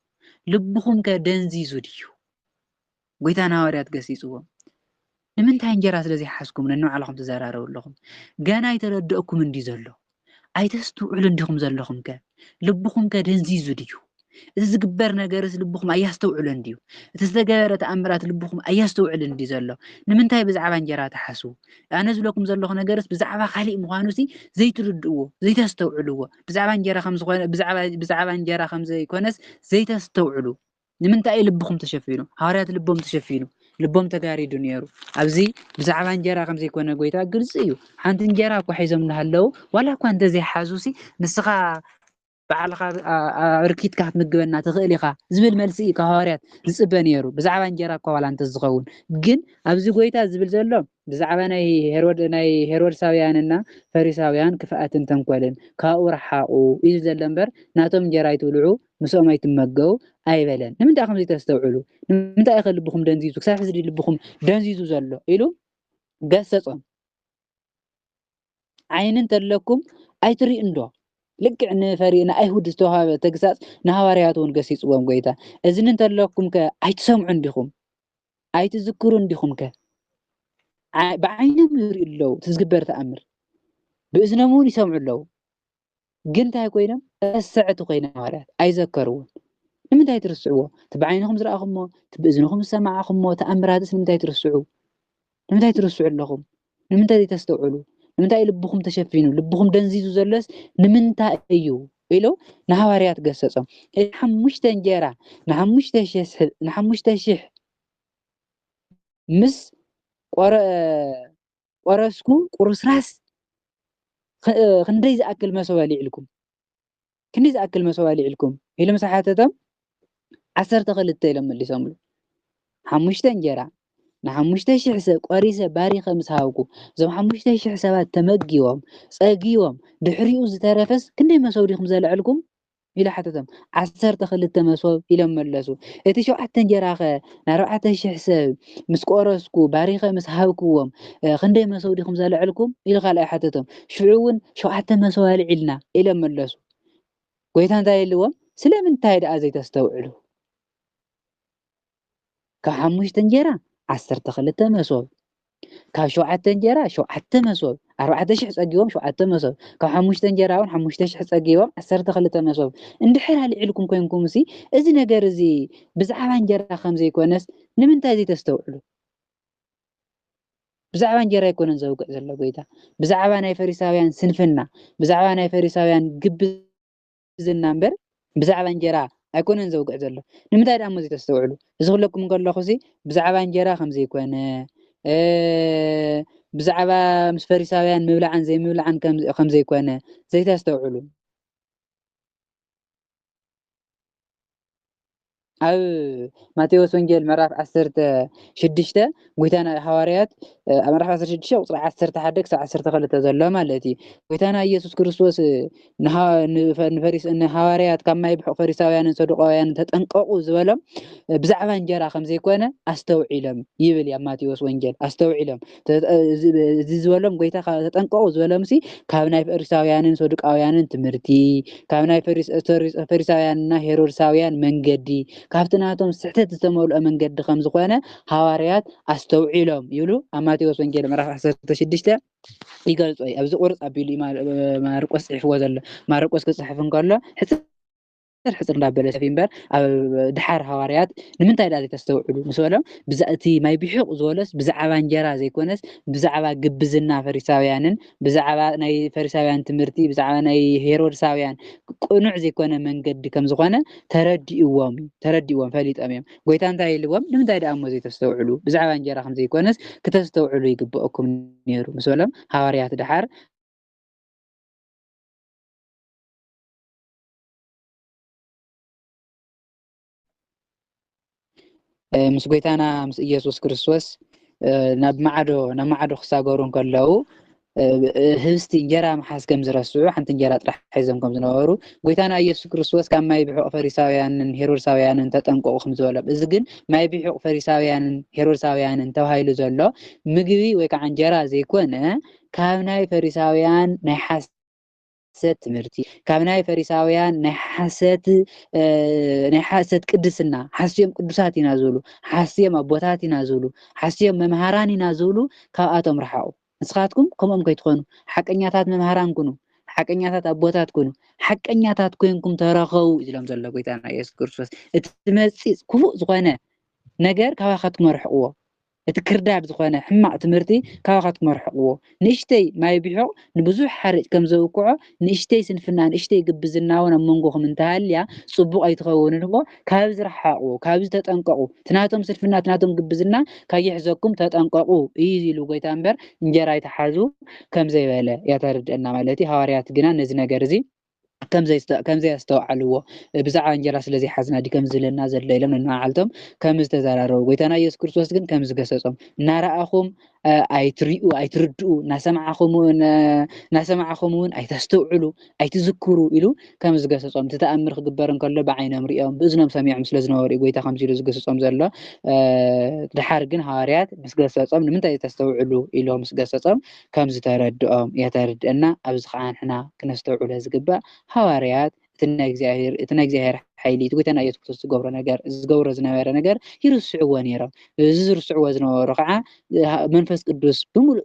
ልብኹም ከደንዚዙ ድዩ? ጎይታና ሐዋርያት ገሲጽዎም ንምንታይ እንጀራ ስለዘይሓዝኩም ነንባዕልኹም ትዘራረቡ ኣለኹም? ገና ይተረድአኩምን ድዩ ዘሎ? ኣይተስተውዕሉን ዲኹም ዘለኹም? ልብኹም ከደንዚዙ ድዩ? እዚ ዝግበር ነገርስ ልብኹም ኣያስተውዕሉን ድዩ? እቲ ዝተገበረ ተኣምራት ልብኹም ኣያስተውዕልን ድዩ ዘሎ? ንምንታይ ብዛዕባ እንጀራ ተሓስቡ? ኣነ ዝብለኩም ዘለኹ ነገርስ ብዛዕባ ካሊእ ምዃኑ ዘይትርድእዎ ዘይተስተውዕልዎ ብዛዕባ እንጀራ ከም ዘይኮነስ ዘይተስተውዕሉ ንምንታይ ልብኹም ተሸፊኑ? ሐዋርያት ልቦም ተሸፊኑ ልቦም ተጋሪዱ ነይሩ። ኣብዚ ብዛዕባ እንጀራ ከም ዘይኮነ ጎይታ ግልጽ እዩ። ሓንቲ እንጀራ እኳ ሒዞም እናሃለዉ ዋላ እኳ እንተዘይሓዙ ንስኻ ባዕልኻ ኣርኪትካ ክትምግበና ትኽእል ኢኻ ዝብል መልሲ ካብ ሐዋርያት ዝፅበ ነይሩ። ብዛዕባ እንጀራ እኳ ዋላ እንተዝኸውን ግን ኣብዚ ጎይታ ዝብል ዘሎ ብዛዕባ ናይ ሄሮድሳውያንና ፈሪሳውያን ክፍኣትን ተንኮልን ካብኡ ረሓቑ እዩ ዘሎ እምበር ናቶም እንጀራ ይትብልዑ ምስኦም ኣይትመገቡ ኣይበለን። ንምንታይ ከምዚ ተስተውዕሉ? ንምንታይ ኢኸ ልብኹም ደንዚዙ ክሳብ ሕዚ ልብኹም ደንዚዙ ዘሎ ኢሉ ገሰጾም። ዓይኒ እንተለኩም ኣይትሪእን ዶ? ልክዕ ንኣይሁድ ዝተዋሃበ ተግሳጽ ንሐዋርያት እውን ገሲጽዎም ጎይታ እዝኒ እንተለኩም ከ ኣይትሰምዑን ዲኹም? ኣይትዝክሩን ዲኹም? ብዓይኖም ይሪኡ ኣለዉ ትዝግበር ተኣምር፣ ብእዝኖም እውን ይሰምዑ ኣለዉ። ግን እንታይ ኮይኖም ረስዕቲ ኮይኖም ሐዋርያት ኣይዘከርዎን። ንምንታይ ትርስዕዎ? እቲ ብዓይንኹም ዝረኣኹሞ እቲ ብእዝንኹም ዝሰማዕኹሞ ተኣምራትስ ንምንታይ ትርስዑ? ንምንታይ ትርስዑ ኣለኹም? ንምንታይ ዘይተስተውዕሉ? ንምንታይ ልብኹም ተሸፊኑ ልብኹም ደንዚዙ ዘሎስ ንምንታይ እዩ ኢሉ ንሐዋርያት ገሰጾም። እቲ 5 እንጀራ ን5,000 ምስ ቆረስኩ ቁርስራስ ክንደይ ዝኣክል መሶብ ኣልዒልኩም? ክንደይ ዝኣክል መሶብ ኣልዒልኩም ኢሉ ምስ ሓተቶም 12 ኢሎም መሊሶምሉ። 5 እንጀራ ን5,000 ሰብ ቆሪሰ ባሪኸ ምስ ሃብኩ እዞም 5,000 ሰባት ተመጊቦም ፀጊቦም ድሕሪኡ ዝተረፈስ ክንደይ መሶብ ዲኹም ዘልዕልኩም ኢሉ ሓተቶም። 12 መሶብ ኢሎም መለሱ። እቲ 7 እንጀራ ኸ ን4,000 ሰብ ምስ ቆረስኩ ባሪኸ ምስ ሃብክዎም ክንደይ መሶብ ዲኹም ዘልዕልኩም ኢሉ ካልኣይ ሓተቶም። ሽዑ እውን 7 መሶብ ኣልዒልና ኢሎም መለሱ። ጎይታ እንታይ ኢልዎም? ስለምንታይ ደኣ ዘይተስተውዕሉ? ካብ 5 እንጀራ 12 መሶብ፣ ካብ 7 እንጀራ 7 መሶብ 4,000 ፀጊቦም 7 መሶብ፣ ካብ 5 እንጀራ እውን 5,000 ፀጊቦም 12 መሶብ እንድሕር ኣልዒልኩም ኮይንኩም እዚ ነገር እዚ ብዛዕባ እንጀራ ከም ዘይኮነስ ንምንታይ ዘይተስተውዕሉ? ብዛዕባ እንጀራ ኣይኮነን ዘውግዕ ዘሎ ጎይታ፣ ብዛዕባ ናይ ፈሪሳውያን ስንፍና፣ ብዛዕባ ናይ ፈሪሳውያን ግብዝና እምበር ብዛዕባ እንጀራ ኣይኮነን ዘውግዕ ዘሎ። ንምንታይ ደኣ ዘይተስተውዕሉ? እዚ ክብለኩም ከለኹ ብዛዕባ እንጀራ ከም ዘይኮነ ብዛዕባ ምስ ፈሪሳውያን ምብላዕን ዘይምብላዕን ከም ዘይኮነ ዘይተስተውዕሉ ኣብ ማቴዎስ ወንጌል ምዕራፍ 16 ጎይታና ሐዋርያት ኣብ ምዕራፍ 16 ቁጽሪ 11 ክሳብ 12 ዘሎ ማለት እዩ። ጎይታና ኢየሱስ ክርስቶስ ንሐዋርያት ካብ ማይ ቢሕቕ ፈሪሳውያንን ሰዱቃውያንን ተጠንቀቁ ዝበሎም ብዛዕባ እንጀራ ከም ዘይኮነ ኣስተውዒሎም ይብል ኣብ ማቴዎስ ወንጌል። ኣስተውዒሎም እዚ ዝበሎም ጎይታ ተጠንቀቁ ዝበሎም ካብ ናይ ፈሪሳውያንን ሰዱቃውያንን ትምህርቲ፣ ካብ ናይ ፈሪሳውያንና ሄሮድሳውያን መንገዲ፣ ካብትናቶም ስሕተት ዝተመልኦ መንገዲ ከም ዝኾነ ሃዋርያት ኣስተውዒሎም ይብሉ ኣብ ማቴዎስ ወንጌል ምዕራፍ 16 ይገልጾ እዩ ኣብዚ ቁርጽ ኣቢሉ ማርቆስ ጽሒፍዎ ዘሎ ማርቆስ ክጽሕፍ እንከሎ ሕፅር እንዳበለ ሰፊ እምበር ኣብ ድሓር ሃዋርያት ንምንታይ ዳ ዘይተስተውዕሉ ምስ በሎም ብዛእቲ ማይ ቢሕቕ ዝበሎስ ብዛዕባ እንጀራ ዘይኮነስ ብዛዕባ ግብዝና ፈሪሳውያንን ብዛዕባ ናይ ፈሪሳውያን ትምህርቲ ብዛዕባ ናይ ሄሮድሳውያን ቁኑዕ ዘይኮነ መንገዲ ከም ዝኾነ ተረዲእዎም ፈሊጦም እዮም ጎይታ እንታይ ኢልዎም ንምንታይ ዳ እሞ ዘይተስተውዕሉ ብዛዕባ እንጀራ ከም ዘይኮነስ ክተስተውዕሉ ይግብአኩም ነይሩ ምስ በሎም ሃዋርያት ድሓር ምስ ጎይታና ምስ ኢየሱስ ክርስቶስ ናብ ማዕዶ ክሳገሩ ከለው ህብስቲ እንጀራ መሓዝ ከም ዝረስዑ ሓንቲ እንጀራ ጥራሕ ሒዞም ከም ዝነበሩ ጎይታና ኢየሱስ ክርስቶስ ካብ ማይ ቢሕቕ ፈሪሳውያንን ሄሮድሳውያንን ተጠንቀቁ ከም ዝበሎም እዚ ግን ማይ ቢሕቕ ፈሪሳውያንን ሄሮድሳውያንን ተባሂሉ ዘሎ ምግቢ ወይ ከዓ እንጀራ ዘይኮነ ካብ ናይ ፈሪሳውያን ናይ حسد تمرتي كابناي فريساويان ናይ ሓሰት ቅድስና ሓስዮም ቅዱሳት ይናዝሉ ሓስዮም ኣቦታት ይናዝሉ ሓስዮም መምሃራን ይናዝሉ ካብኣቶም ረሓቁ ንስኻትኩም ከምኦም ከይትኾኑ ሓቀኛታት መምሃራን ኩኑ ሓቀኛታት ኣቦታት ኩኑ ሓቀኛታት ኮይንኩም ተረኸቡ ኢሎም ዘሎ ጎይታና ኢየሱስ ክርስቶስ እቲ መጽእ ክፉእ ዝኾነ ነገር ካብኣኻትኩም ረሕቅዎ እቲ ክርዳድ ዝኾነ ሕማቅ ትምህርቲ ካብኣኻትኩም ረሕቅዎ ንእሽተይ ማይ ቢሕቕ ንብዙሕ ሓርጭ ከም ዘውቅዖ ንእሽተይ ስንፍና ንእሽተይ ግብዝናውን ኣብ መንጎኹም እንተሃልያ ጽቡቕ ኣይትኸውንን እሞ ካብዚ ረሓቅዎ ካብዚ ተጠንቀቁ ትናቶም ስንፍና ትናቶም ግብዝና ከይሕዘኩም ተጠንቀቁ እዩ ኢሉ ጎይታ እምበር እንጀራ ይተሓዙ ከም ዘይበለ ያተርድአና ማለት እዩ ሃዋርያት ግና ነዚ ነገር እዚ كم زي استوعلوا بزعان انجرا سلازي حزنا دي كم زلنا زل لهم نعالتهم كم استزاروا قيتنا يسوع كريستوس كن كم زقسصهم نراهم ايتردوا نسمعهم ايتستوعلوا ايتذكروا يلو كم زقسصهم تتامر خبرن كله بعينهم ريهم باذنهم سميعهم سلازنور قيتا كم زيلو زقسصهم زله دحار كن حواريات مسقسصهم لمنتا يتستوعلوا يلهم مسقسصهم كم زتردهم يتردنا ابز خان حنا كنستوعلوا زقبا حواريات تناغزاهر حيلي تقولنا ايت كنت تغبر ነገር ዝገብሮ ዝነበረ ነገር ይርስዕዎ ነይሮም ዝርስዕዎ ዝነበሩ ከዓ መንፈስ ቅዱስ ብሙሉ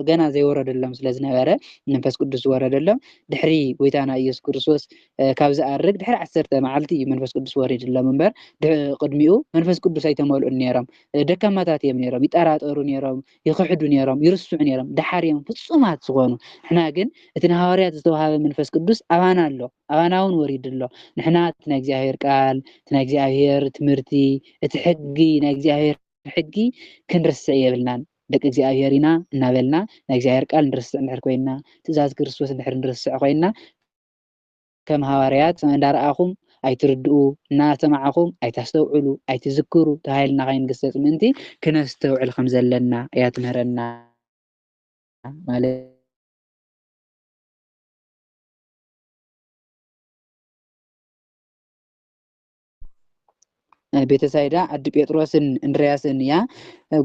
ገና ዘይወረደሎም ስለዝነበረ መንፈስ ቅዱስ ወረደሎም ድሕሪ ጎይታና ኢየሱስ ክርስቶስ ካብ ዝኣርግ ድሕሪ 10 መዓልቲ መንፈስ ቅዱስ ወሪድሎም እምበር ቅድሚኡ መንፈስ ቅዱስ ኣይተመልኡን ነይሮም ደካማታት እዮም ነይሮም ይጠራጠሩ ነይሮም ይኽሕዱ ነይሮም ይርስዑ ነይሮም ድሓርዮም ፍጹማት ዝኾኑ ንሕና ግን እቲ ንሃዋርያት ዝተወሃበ መንፈስ ቅዱስ ኣባና ኣሎ ኣባናውን ወሪድሎ ንሕና እግዚአብሔር ቃል እግዚአብሔር ትምህርቲ እቲ ሕጊ እግዚአብሔር ሕጊ ክንርስዕ የብልናን ደቂ እግዚአብሔርና እናበልና እግዚአብሔር ቃል ንርስዕ እንድሕር ኮይና ትእዛዝ ክርስቶስ እንድሕር ንርስዕ ኮይና ከም ሃዋርያት እንዳረኣኹም ኣይትርድኡ እናሰማዓኹም ኣይተስተውዕሉ ኣይትዝክሩ ተባሂልና ከይንግሰጽ ምንቲ ክነስተውዕል ከም ዘለና እያ ትምህረና ማለት ቤተሳይዳ አዲ ጴጥሮስን እንድርያስን ያ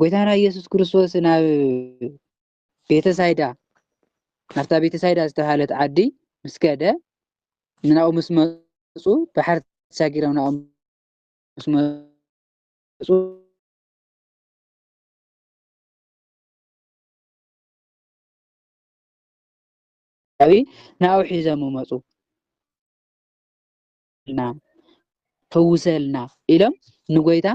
ጎይታና ኢየሱስ ክርስቶስ ናብ ቤተሳይዳ ናፍታ ቤተሳይዳ ዝተሃለት ዓዲ ምስከደ ምናኡ ምስ መጹ በሕር ተሻጊሮም ናኡ ምስ መጹ ናኡ ሒዞም መጹ ፈውሰልና ኢሎም ንጎይታ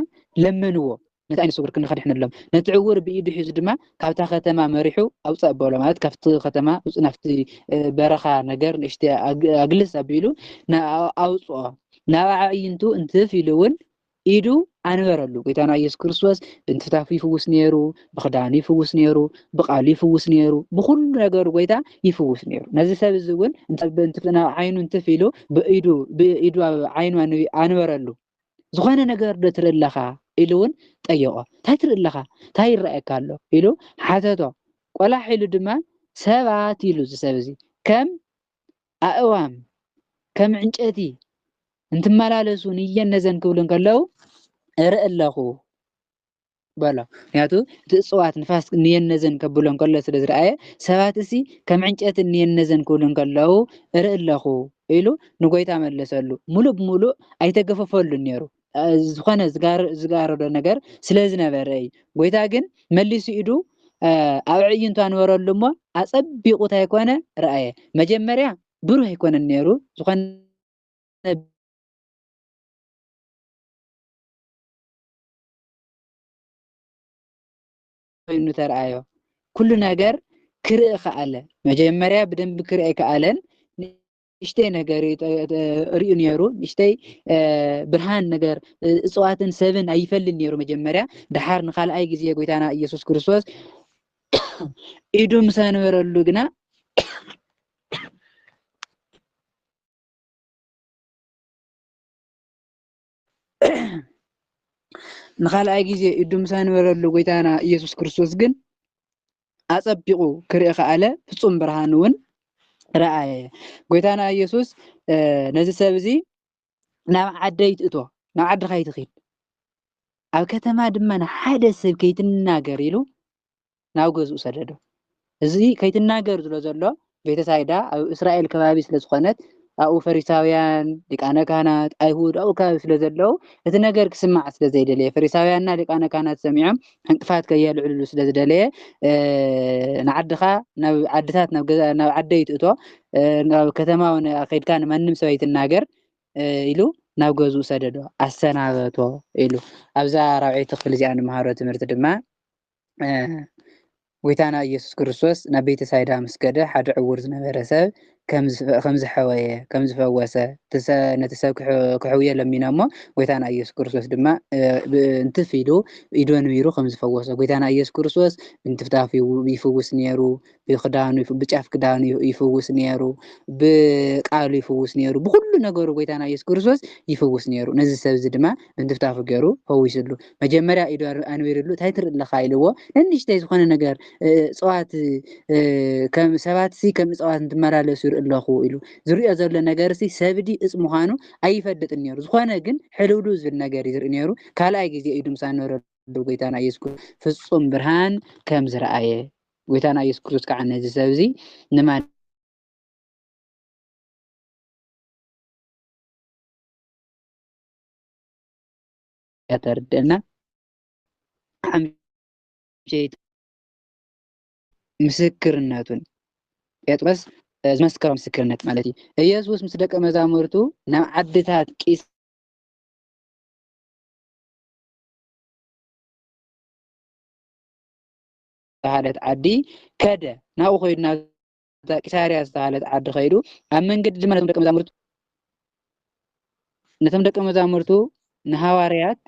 ለመንዎ ነታ አይነ ስውር ክንኸድሕነሎም ነትዕውር ብኢዱ ሒዙ ድማ ካብታ ከተማ መሪሑ ኣውፃእ ኣበሎ ማለት ካብቲ ከተማ ናፍቲ በረኻ ነገር ንእሽተ ኣግልስ ኣቢሉ ኣውፅኦ ናብ ዓይንቱ እንትፍ ኢሉ እውን ኢዱ ኣንበረሉ ጎይታና ኢየሱስ ክርስቶስ ብእንትፍታፉ ይፍውስ ነይሩ ብኽዳኑ ይፍውስ ነይሩ ብቃሉ ይፍውስ ነይሩ ብኩሉ ነገሩ ጎይታ ይፍውስ ነይሩ ነዚ ሰብ እዚ እውን እንትፍና ዓይኑ እንትፍ ኢሉ ብኢዱ ዓይኑ ኣንበረሉ ዝኾነ ነገር ዶ ትርኢ ኣለኻ ኢሉ እውን ጠየቆ እንታይ ትርኢ ኣለኻ እንታይ ይረአየካ ኣሎ ኢሉ ሓተቶ ቆላሕ ኢሉ ድማ ሰባት ኢሉ ዝሰብ እዚ ከም ኣእዋም ከም ዕንጨቲ እንትመላለሱ ንየነዘን ክብሉን ከለው እርኢ ኣለኹ በሎ ያቱ ትጽዋት ንፋስ ንየነዘን ከብሎን ከሎ ስለዝረአየ ሰባት እዚ ከም ዕንጨቲ ንየነዘን ክብሉን ከለው እርኢ ኣለኹ ኢሉ ንጎይታ መለሰሉ ሙሉ ብሙሉ ኣይተገፈፈሉን ነይሩ ዝኾነ ዝጋረዶ ነገር ስለ ዝነበረ እዩ ጎይታ ግን መሊሱ ኢዱ ኣብ ዕይንቱ ኣንበረሉ እሞ ኣፀቢቑ እንታይ ኮነ ረኣየ መጀመርያ ብሩህ ኣይኮነን ነይሩ ዝኾነ ኮይኑ ተረኣዮ ኩሉ ነገር ክርኢ ከኣለ መጀመርያ ብደንቢ ክርኢ ኣይከኣለን ንእሽተይ ነገር ርእዩ ነይሩ ንእሽተይ ብርሃን ነገር እፅዋትን ሰብን ኣይፈልን ነይሩ መጀመርያ ድሓር ንኻልኣይ ግዜ ጎይታና ኢየሱስ ክርስቶስ ኢዱ ምስ ኣንበረሉ ግና ንኻልኣይ ግዜ ኢዱ ምስ ኣንበረሉ ጎይታና ኢየሱስ ክርስቶስ ግን ኣፀቢቑ ክርኢ ከኣለ ፍፁም ብርሃን እውን ረኣየ ጎይታና ኢየሱስ ነዚ ሰብ እዚ ናብ ዓደይ ትእቶ ናብ ዓድኻ ይትኺድ ኣብ ከተማ ድማ ንሓደ ሰብ ከይትናገር ኢሉ ናብ ገዝኡ ሰደዶ እዚ ከይትናገር ዝሎ ዘሎ ቤተሳይዳ ኣብ እስራኤል ከባቢ ስለ ዝኾነት ኣብኡ ፈሪሳውያን ሊቃነ ካህናት ኣይሁድ ኣብኡ ከባቢ ስለ ዘለው እቲ ነገር ክስማዕ ስለ ዘይደለየ ፈሪሳውያንና ሊቃነ ካህናት ሰሚዖም ዕንቅፋት ከየልዕልሉ ስለ ዝደለየ ንዓድኻ ናብ ዓድታት ናብ ዓደይ ትእቶ ናብ ከተማ እውን ከይድካ ንማንም ሰብ ኣይትናገር ኢሉ ናብ ገዝኡ ሰደዶ ኣሰናበቶ ኢሉ ኣብዛ 4ይ ክፍሊ እዚኣ ንመሃሮ ትምህርቲ ድማ ጎይታና ኢየሱስ ክርስቶስ ናብ ቤተሳይዳ ምስ ከደ ሓደ ዕውር ዝነበረ ሰብ ከም ዝሐወየ ከም ዝፈወሰ ነቲ ሰብ ክሕውየ ለሚኖ እሞ ጎይታና ኢየሱስ ክርስቶስ ድማ እንትፍ ኢሉ ኢዱ ኣንቢሩ ከም ዝፈወሰ ጎይታና ኢየሱስ ክርስቶስ ብንትፍታፍ ይፍውስ ነይሩ ብክዳኑ ብጫፍ ክዳኑ ይፍውስ ነይሩ ብቃሉ ይፍውስ ነይሩ ብኩሉ ነገሩ ጎይታና ኢየሱስ ክርስቶስ ይፍውስ ነይሩ ነዚ ሰብ እዚ ድማ ብንትፍታፍ ገይሩ ፈዊስሉ መጀመርያ ኢዱ ኣንቢሩሉ እንታይ ትርኢ ኣለካ ኢልዎ ንእሽተይ ዝኾነ ነገር እፅዋት ከም ሰባት ከም እፅዋት እንትመላለሱ ይርኢ ኣለኹ ኢሉ ዝሪኦ ዘሎ ነገር ሰብዲ እፅ ምዃኑ ኣይፈልጥን ነይሩ ዝኾነ ግን ሕልውሉ ዝብል ነገር ይርኢ ነይሩ ካልኣይ ግዜ ኢዱ ምስ ኣንበረሉ ጎይታና ኢየሱስ ፍፁም ብርሃን ከም ዝረኣየ ጎይታና ኢየሱስ ክርስቶስ ከዓ ነዚ ሰብ እዚ ንማን ያተርድአና ምስክርነቱን ጴጥሮስ ዝመስከሮ ምስክርነት ማለት እዩ ኢየሱስ ምስ ደቀ መዛሙርቱ ናብ ዓድታት ቂስ ዝተባሃለት ዓዲ ከደ ናብኡ ኸይዱ ናብ ቂሳርያ ዝተባሃለት ዓዲ ኸይዱ ኣብ መንገዲ ድማ ነቶም ደቀ መዛሙርቱ ንሃዋርያት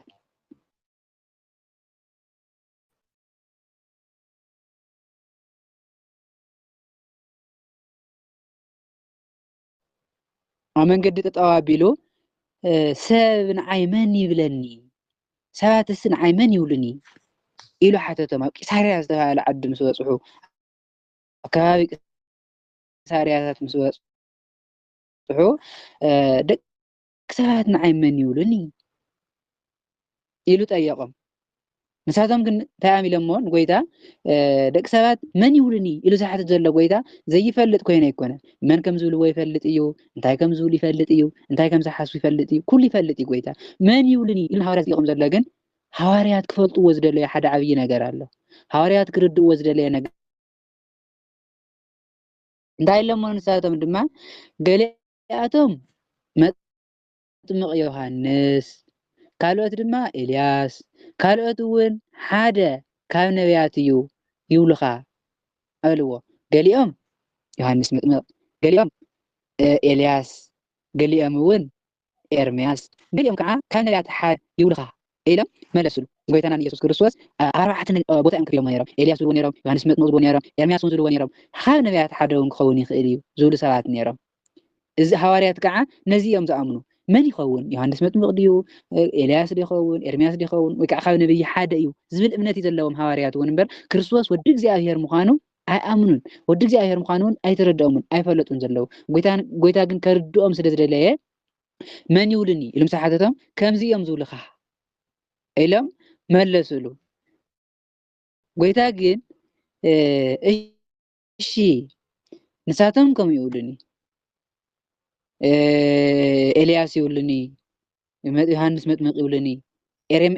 ኣብ መንገዲ ጠጠው ኣቢሉ ሰብ ንዓይ መን ይብለኒ ሰባትስ ንዓይ መን ይብሉኒ ኢሉ ሓተቶም ኣብ ቂሳርያ ዝተባሃለ ዓዲ ምስ በፅሑ ኣብ ከባቢ ቂሳርያታት ምስ በፅሑ ደቂ ሰባት ንዓይ መን ይብሉኒ ኢሉ ጠየቆም ንሳቶም ግን እንታይ ኣሚሎሞ ንጎይታ ደቂ ሰባት መን ይብሉኒ ኢሉ ዝሓትት ዘሎ ጎይታ ዘይፈልጥ ኮይኑ ኣይኮነን መን ከም ዝብልዎ ይፈልጥ እዩ እንታይ ከም ዝብሉ ይፈልጥ እዩ እንታይ ከም ዝሓስቡ ይፈልጥ እዩ ኩሉ ይፈልጥ እዩ ጎይታ መን ይብሉኒ ኢሉ ሃዋርያት ዝጠይቆም ዘሎ ግን ሃዋርያት ክፈልጥዎ ዝደለየ ሓደ ዓብይ ነገር ኣሎ ሃዋርያት ክርድእዎ ዝደለየ ነገር እንታይ ኢሎሞ ንሳቶም ድማ ገሊኣቶም መጥምቕ ዮሃንስ ካልኦት ድማ ኤልያስ ካልኦት እውን ሓደ ካብ ነቢያት እዩ ይብሉኻ አልዎ ገሊኦም ዮሃንስ መጥምቕ ገሊኦም ኤልያስ ገሊኦም እውን ኤርምያስ ገሊኦም ከዓ ካብ ነቢያት ሓደ ይብሉኻ ኢሎም መለሱሉ ጎይታና ኢየሱስ ክርስቶስ ኣርባዕተ ቦታ እንክርዮም ነይሮም ኤልያስ ዝብልዎ ነይሮም ዮሃንስ መጥምቕ ዝብልዎ ነይሮም ኤርምያስ እውን ዝብልዎ ነይሮም ካብ ነቢያት ሓደ እውን ክኸውን ይኽእል እዩ ዝብሉ ሰባት ነይሮም እዚ ሃዋርያት ከዓ ነዚኦም ዝኣምኑ መን ይኸውን ዮሃንስ መጥምቕ ድዩ ኤልያስ ይኸውን ኤርምያስ ይኸውን ወይ ከዓ ካብ ነብይ ሓደ እዩ ዝብል እምነት እዩ ዘለዎም ሃዋርያት እውን እምበር ክርስቶስ ወዲ እግዚኣብሔር ምዃኑ ኣይኣምኑን ወዲ እግዚኣብሔር ምዃኑ እውን ኣይተረድኦምን ኣይፈለጡን ዘለው ጎይታ ግን ከርድኦም ስለ ዝደለየ መን ይብሉኒ ኢሎም ሓተቶም ከምዚኦም ዝብሉኻ ኢሎም መለሱሉ ጎይታ ግን እሺ ንሳቶም ከም ይብሉኒ ኤልያስ ይብሉኒ ዮሐንስ መጥምቅ ይብለኒ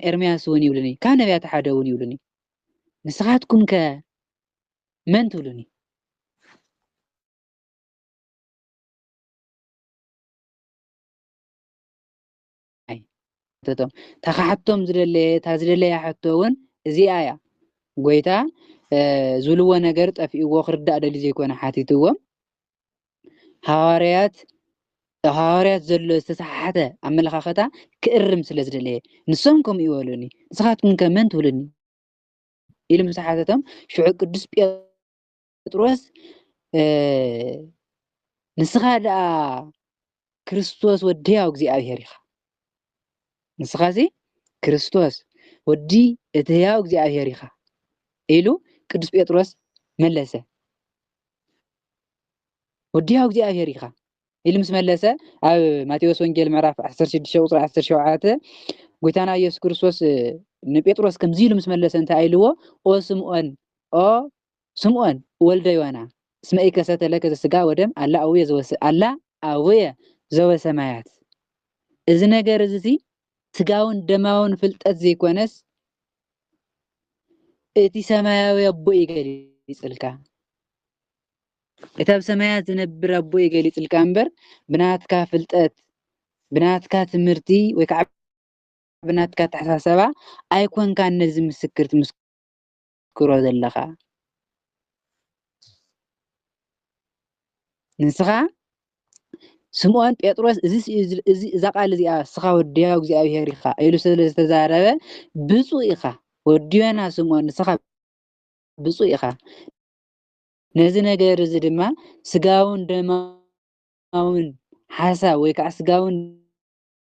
ኤርምያስ እውን ይብለኒ ካብ ነቢያት ሓደ እውን ይብለኒ ንስኻትኩም ከ መን ትብሉኒ ተቶም ተኻሕቶም ዝደለየ ሕቶ እውን እዚኣ እያ ጎይታ ዝብልዎ ነገር ጠፊእዎ ክርዳእ ደሊ ዘይኮነ ሓቲትዎም ሃዋርያት ዘሎ ዝተሳሓተ ኣመለኻኸታ ክእርም ስለ ዝደለየ ንሶም ከምኡ ይበሉኒ ንስኻትኩም ከ መን ትብሉኒ ኢሉ ምስ ሓተቶም ሽዑ ቅዱስ ጴጥሮስ ንስኻ ደኣ ክርስቶስ ወዲ ሕያው እግዚኣብሔር ኢኻ ንስኻሲ ክርስቶስ ወዲ እቲ ሕያው እግዚኣብሔር ኢኻ ኢሉ ቅዱስ ጴጥሮስ መለሰ ወዲ ሕያው እግዚኣብሔር ኢኻ ኢሉ ምስ መለሰ ኣብ ማቴዎስ ወንጌል ምዕራፍ 16 ቁጥሪ 17 ጎይታና ኢየሱስ ክርስቶስ ንጴጥሮስ ከምዚ ኢሉ ምስ መለሰ እንታይ ኢልዎ ኦ ስምዖን ወልደ ዮና እስመ ኢከሰተ ለከ ዘሥጋ ወደም አላ አቡየ ዘበሰማያት እዚ ነገር እዚ ስጋውን ደማውን ፍልጠት ዘይኮነስ እቲ ሰማያዊ ኣቦ ይገሊጽልካ እቲ ኣብ ሰማያት ዝነብር ኣቦ ይገሊጽልካ እምበር ብናትካ ፍልጠት ብናትካ ትምህርቲ ወይ ከዓ ብናትካ ተሓሳሰባ ኣይኮንካ ነዚ ምስክር ትምስክሮ ዘለኻ ንስኻ ስምዖን ጴጥሮስ እዛ ቃል እዚኣ ስኻ ወዲ ሕያው እግዚኣብሔር ኢኻ ኢሉ ስለ ዝተዛረበ ብፁዕ ኢኻ ወዲ ዮና ስምዖን ንስኻ ብፁዕ ኢኻ ነዚ ነገር እዚ ድማ ስጋውን ደማውን ሓሳብ ወይ ከዓ ስጋውን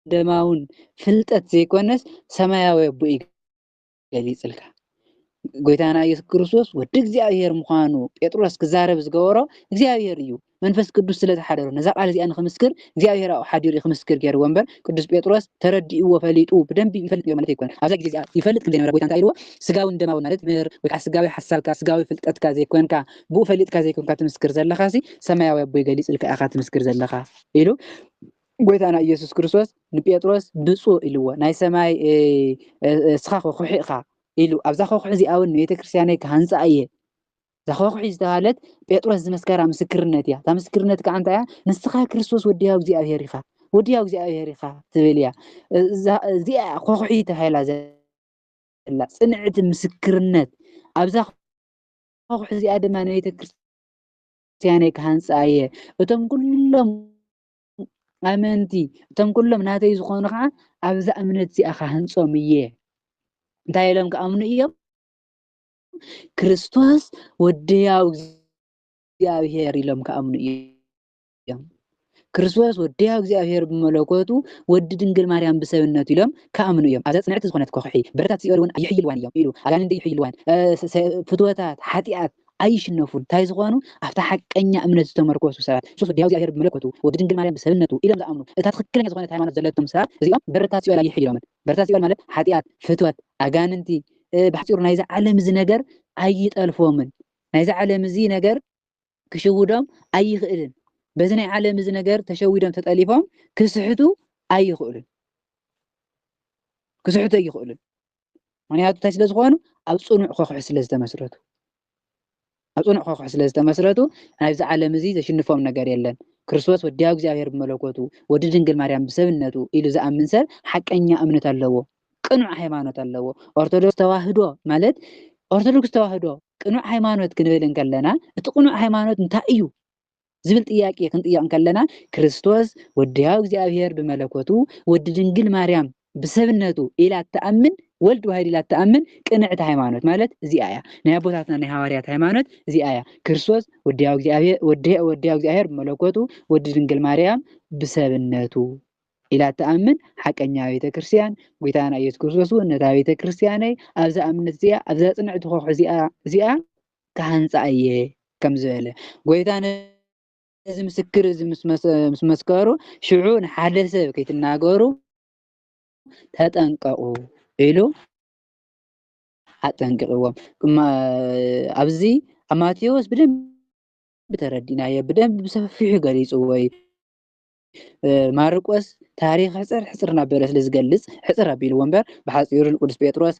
ደማውን ፍልጠት ዘይኮነስ ሰማያዊ ኣቦ ይገሊጽልካ ጎይታና ኢየሱስ ክርስቶስ ወዲ እግዚኣብሔር ምዃኑ ጴጥሮስ ክዛረብ ዝገበሮ እግዚኣብሔር እዩ መንፈስ ቅዱስ ስለ ዝሓደሮ ነዛ ቃል እዚኣ ንኽምስክር እግዚኣብሔር ሓዲሩ ክምስክር ገይርዎ እምበር ቅዱስ ጴጥሮስ ተረዲእዎ ፈሊጡ ብደንቢ ይፈልጥ ነይሩ ማለት ኣይኮነን ኣብዛ ግዜ ይፈልጥ ከም ዘይነበረ ጎይታ እንታይ ኢልዎ ስጋውን ደማውን ማለት ወይ ከዓ ስጋዊ ሓሳብካ ስጋዊ ፍልጠትካ ዘይኮንካ ብኡ ፈሊጥካ ዘይኮንካ ትምስክር ዘለኻሲ ሰማያዊ ኣቦ ይገሊጽልካ ኢኻ ትምስክር ዘለኻ ኢሉ ጎይታና ኢየሱስ ክርስቶስ ንጴጥሮስ ብፁዕ ኢልዎ ናይ ሰማይ ስኻ ኮኹሒ ኢኻ ኢሉ ኣብዛ ኮኹሒ እዚኣ እውን ቤተክርስትያነይ ክሃንፃ እየ እዛ ኮኹሒ ዝተባሃለት ጴጥሮስ ዝመስከራ ምስክርነት እያ እታ ምስክርነት ከዓ እንታይ እያ ንስኻ ክርስቶስ ወዲ ሕያው እግዚኣብሔር ኢኻ ወዲ ሕያው እግዚኣብሔር ኢኻ ትብል እያ እዚኣ ኮኹሒ ተባሂላ ዘላ ፅንዕቲ ምስክርነት ኣብዛ ኮኹሒ እዚኣ ድማ ንቤተክርስትያነይ ክሃንፃ እየ እቶም ኩሎም ኣመንቲ እቶም ኩሎም ናተይ ዝኾኑ ከዓ ኣብዛ እምነት እዚኣ ክሃንፆም እየ እንታይ ኢሎም ክኣምኑ እዮም ክርስቶስ ወዲ ሕያው እግዚኣብሔር ኢሎም ክኣምኑ እዮም ክርስቶስ ወዲ ሕያው እግዚኣብሔር ብመለኮቱ ወዲ ድንግል ማርያም ብሰብነቱ ኢሎም ክኣምኑ እዮም ኣብዛ ፅንዕቲ ዝኾነት ኮኹሒ በረታት ሲኦል እውን ኣይሕይልዋን እዮም ኢሉ ኣጋንንቲ ይሕይልዋን ፍትወታት ሓጢኣት ኣይሽነፉን እንታይ ዝኾኑ ኣብታ ሓቀኛ እምነት ዝተመርኮሱ ሰባት ክርስቶስ ወዲ ሕያው እግዚኣብሔር ብመለኮቱ ወዲ ድንግል ማርያም ብሰብነቱ ኢሎም ዝኣምኑ እታ ትክክለኛ ዝኾነት ሃይማኖት ዘለቶም ሰባት እዚኦም በረታት ሲኦል ኣይሕይሎምን በረታት ሲኦል ማለት ሓጢኣት ፍትወት ኣጋንንቲ ብሓፂሩ ናይዚ ዓለም እዚ ነገር ኣይጠልፎምን ናይዚ ዓለም እዚ ነገር ክሽውዶም ኣይኽእልን በዚ ናይ ዓለም እዚ ነገር ተሸዊዶም ተጠሊፎም ክስሕቱ ኣይኽእሉን ምክንያቱ እንታይ ስለ ዝኾኑ ኣብ ፅኑዕ ኮኹሒ ስለ ዝተመስረቱ ኣብ ፅኑዕ ኮኹሒ ስለ ዝተመስረቱ ናይዚ ዓለም እዚ ዘሽንፎም ነገር የለን ክርስቶስ ወዲ ሕያው እግዚኣብሔር ብመለኮቱ ወዲ ድንግል ማርያም ብሰብነቱ ኢሉ ዝኣምን ሰብ ሓቀኛ እምነት ኣለዎ ቅኑዕ ሃይማኖት ኣለዎ ኦርቶዶክስ ተዋህዶ ማለት ኦርቶዶክስ ተዋህዶ ቅኑዕ ሃይማኖት ክንብል እንከለና እቲ ቅኑዕ ሃይማኖት እንታይ እዩ ዝብል ጥያቄ ክንጥያቅ ከለና ክርስቶስ ወዲ ሕያው እግዚኣብሔር ብመለኮቱ ወዲ ድንግል ማርያም ብሰብነቱ ኢላ ተኣምን ወልድ ዋሕድ ኢላ ተኣምን ቅንዕቲ ሃይማኖት ማለት እዚኣ እያ ናይ ኣቦታትና ናይ ሃዋርያት ሃይማኖት እዚኣ እያ ክርስቶስ ወዲ ሕያው እግዚኣብሔር ብመለኮቱ ወዲ ድንግል ማርያም ብሰብነቱ ኢላ ተኣምን ሓቀኛ ቤተክርስትያን ጎይታና ኢየሱስ ክርስቶስ ነታ ቤተክርስትያነይ ኣብዛ እምነት እዚኣ ኣብዛ ፅንዕቲ ኮኹሒ እዚኣ ክሃንፃ እየ ከም ዝበለ ጎይታ ነዚ ምስክር እዚ ምስ መስከሩ ሽዑ ንሓደ ሰብ ከይትናገሩ ተጠንቀቁ ኢሉ ኣጠንቂቕዎም ኣብዚ ኣብ ማቴዎስ ብደንቢ ተረዲናዮ ብደንቢ ብሰፊሑ ገሊፅዎ ማርቆስ ታሪክ ሕፅር ናበለ ስለ ዝገልጽ ሕፅር ኣቢሉ ወንበር ብሓፂሩን ቅዱስ ጴጥሮስ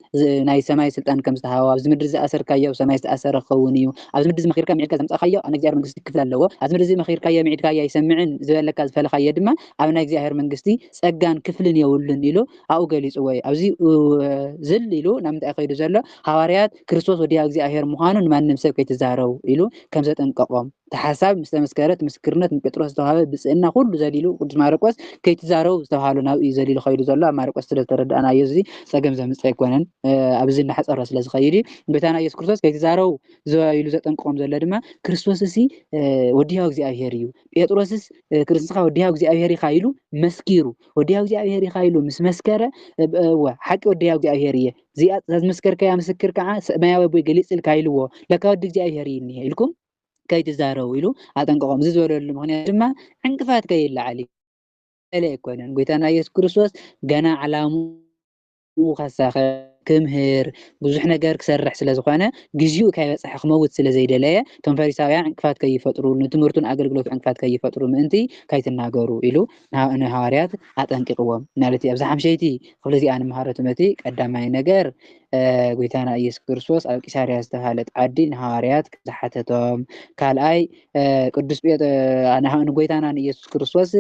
ናይ ሰማይ ስልጣን ከም ዝተሃቦ ኣብዚ ምድሪ ዝኣሰርካዮ ሰማይ ዝተኣሰረ ክኸውን እዩ ኣብዚ ምድሪ መኺርካ ሚዒድካ ዘምፃእካዮ ኣብ ናይ እግዚኣብሔር መንግስቲ ክፍል ኣለዎ ኣብዚ ምድሪ መኺርካዮ ሚዒድካዮ ኣይሰምዕን ዝበለካ ዝፈለካዮ ድማ ኣብ ናይ እግዚኣብሔር መንግስቲ ፀጋን ክፍልን የብሉን ኢሉ ኣብኡ ገሊፅዎ እዩ ኣብዚ ዝል ኢሉ ናብ ምንታይ ከይዱ ዘሎ ሃዋርያት ክርስቶስ ወዲ እግዚኣብሔር ምዃኑ ንማንም ሰብ ከይትዛረቡ ኢሉ ከም ዘጠንቀቆም ተሓሳብ ምስ ተመስከረት ምስክርነት ንጴጥሮስ ዝተዋሃበ ብፅዕና ኩሉ ዘሊሉ ቅዱስ ማርቆስ ከይትዛረቡ ዝተባሃሉ ናብ እዩ ዘሊሉ ከይዱ ዘሎ ኣብ ማርቆስ ስለተረዳእናዮ እዚ ፀገም ዘምፅእ ኣይኮነን ኣብዚ እናሓፀረ ስለ ዝኸይድ ጌታና ኢየሱስ ክርስቶስ ከይትዛረቡ ኢሉ ዘጠንቅቆም ዘሎ ድማ ክርስቶስ እዚ ወዲያው እግዚኣብሔር እዩ ጴጥሮስስ ክርስቶስካ ወዲያው እግዚኣብሔር ኢኻ ኢሉ መስኪሩ ወዲያው እግዚኣብሔር ኢኻ ኢሉ ምስ መስከረ ሓቂ ወዲያው እግዚኣብሔር እየ እዚኣ ዝመስከርከያ ምስክር ከዓ ሰማያዊ ኣቦይ ገሊፅልካ ኢልዎ ለካ ወዲ እግዚኣብሔር እዩ እኒሀ ኢልኩም ከይትዛረቡ ኢሉ ኣጠንቀቆም እዚ ዝበለሉ ምክንያት ድማ ዕንቅፋት ከይላዓል ኣይኮነን ጌታና ኢየሱስ ክርስቶስ ገና ዓላምኡ ከሳኸ ክምህር ብዙሕ ነገር ክሰርሕ ስለ ዝኾነ ግዜኡ ከይበፅሐ ክመውት ስለ ዘይደለየ እቶም ፈሪሳውያን ዕንቅፋት ከይፈጥሩ ንትምህርቱን ኣገልግሎቱ ዕንቅፋት ከይፈጥሩ ምእንቲ ከይትናገሩ ኢሉ ንሃዋርያት ኣጠንቂቅዎም ማለት እዩ። ኣብዚ ሓምሸይቲ ክፍሊ እዚኣ ንምሃሮ ትምህርቲ ቀዳማይ ነገር ጌታና ኢየሱስ ክርስቶስ ኣብ ቂሳርያ ዝተባሃለት ዓዲ ንሃዋርያት ዝሓተቶም ካልኣይ ቅዱስ ንጎይታና ንኢየሱስ ክርስቶስ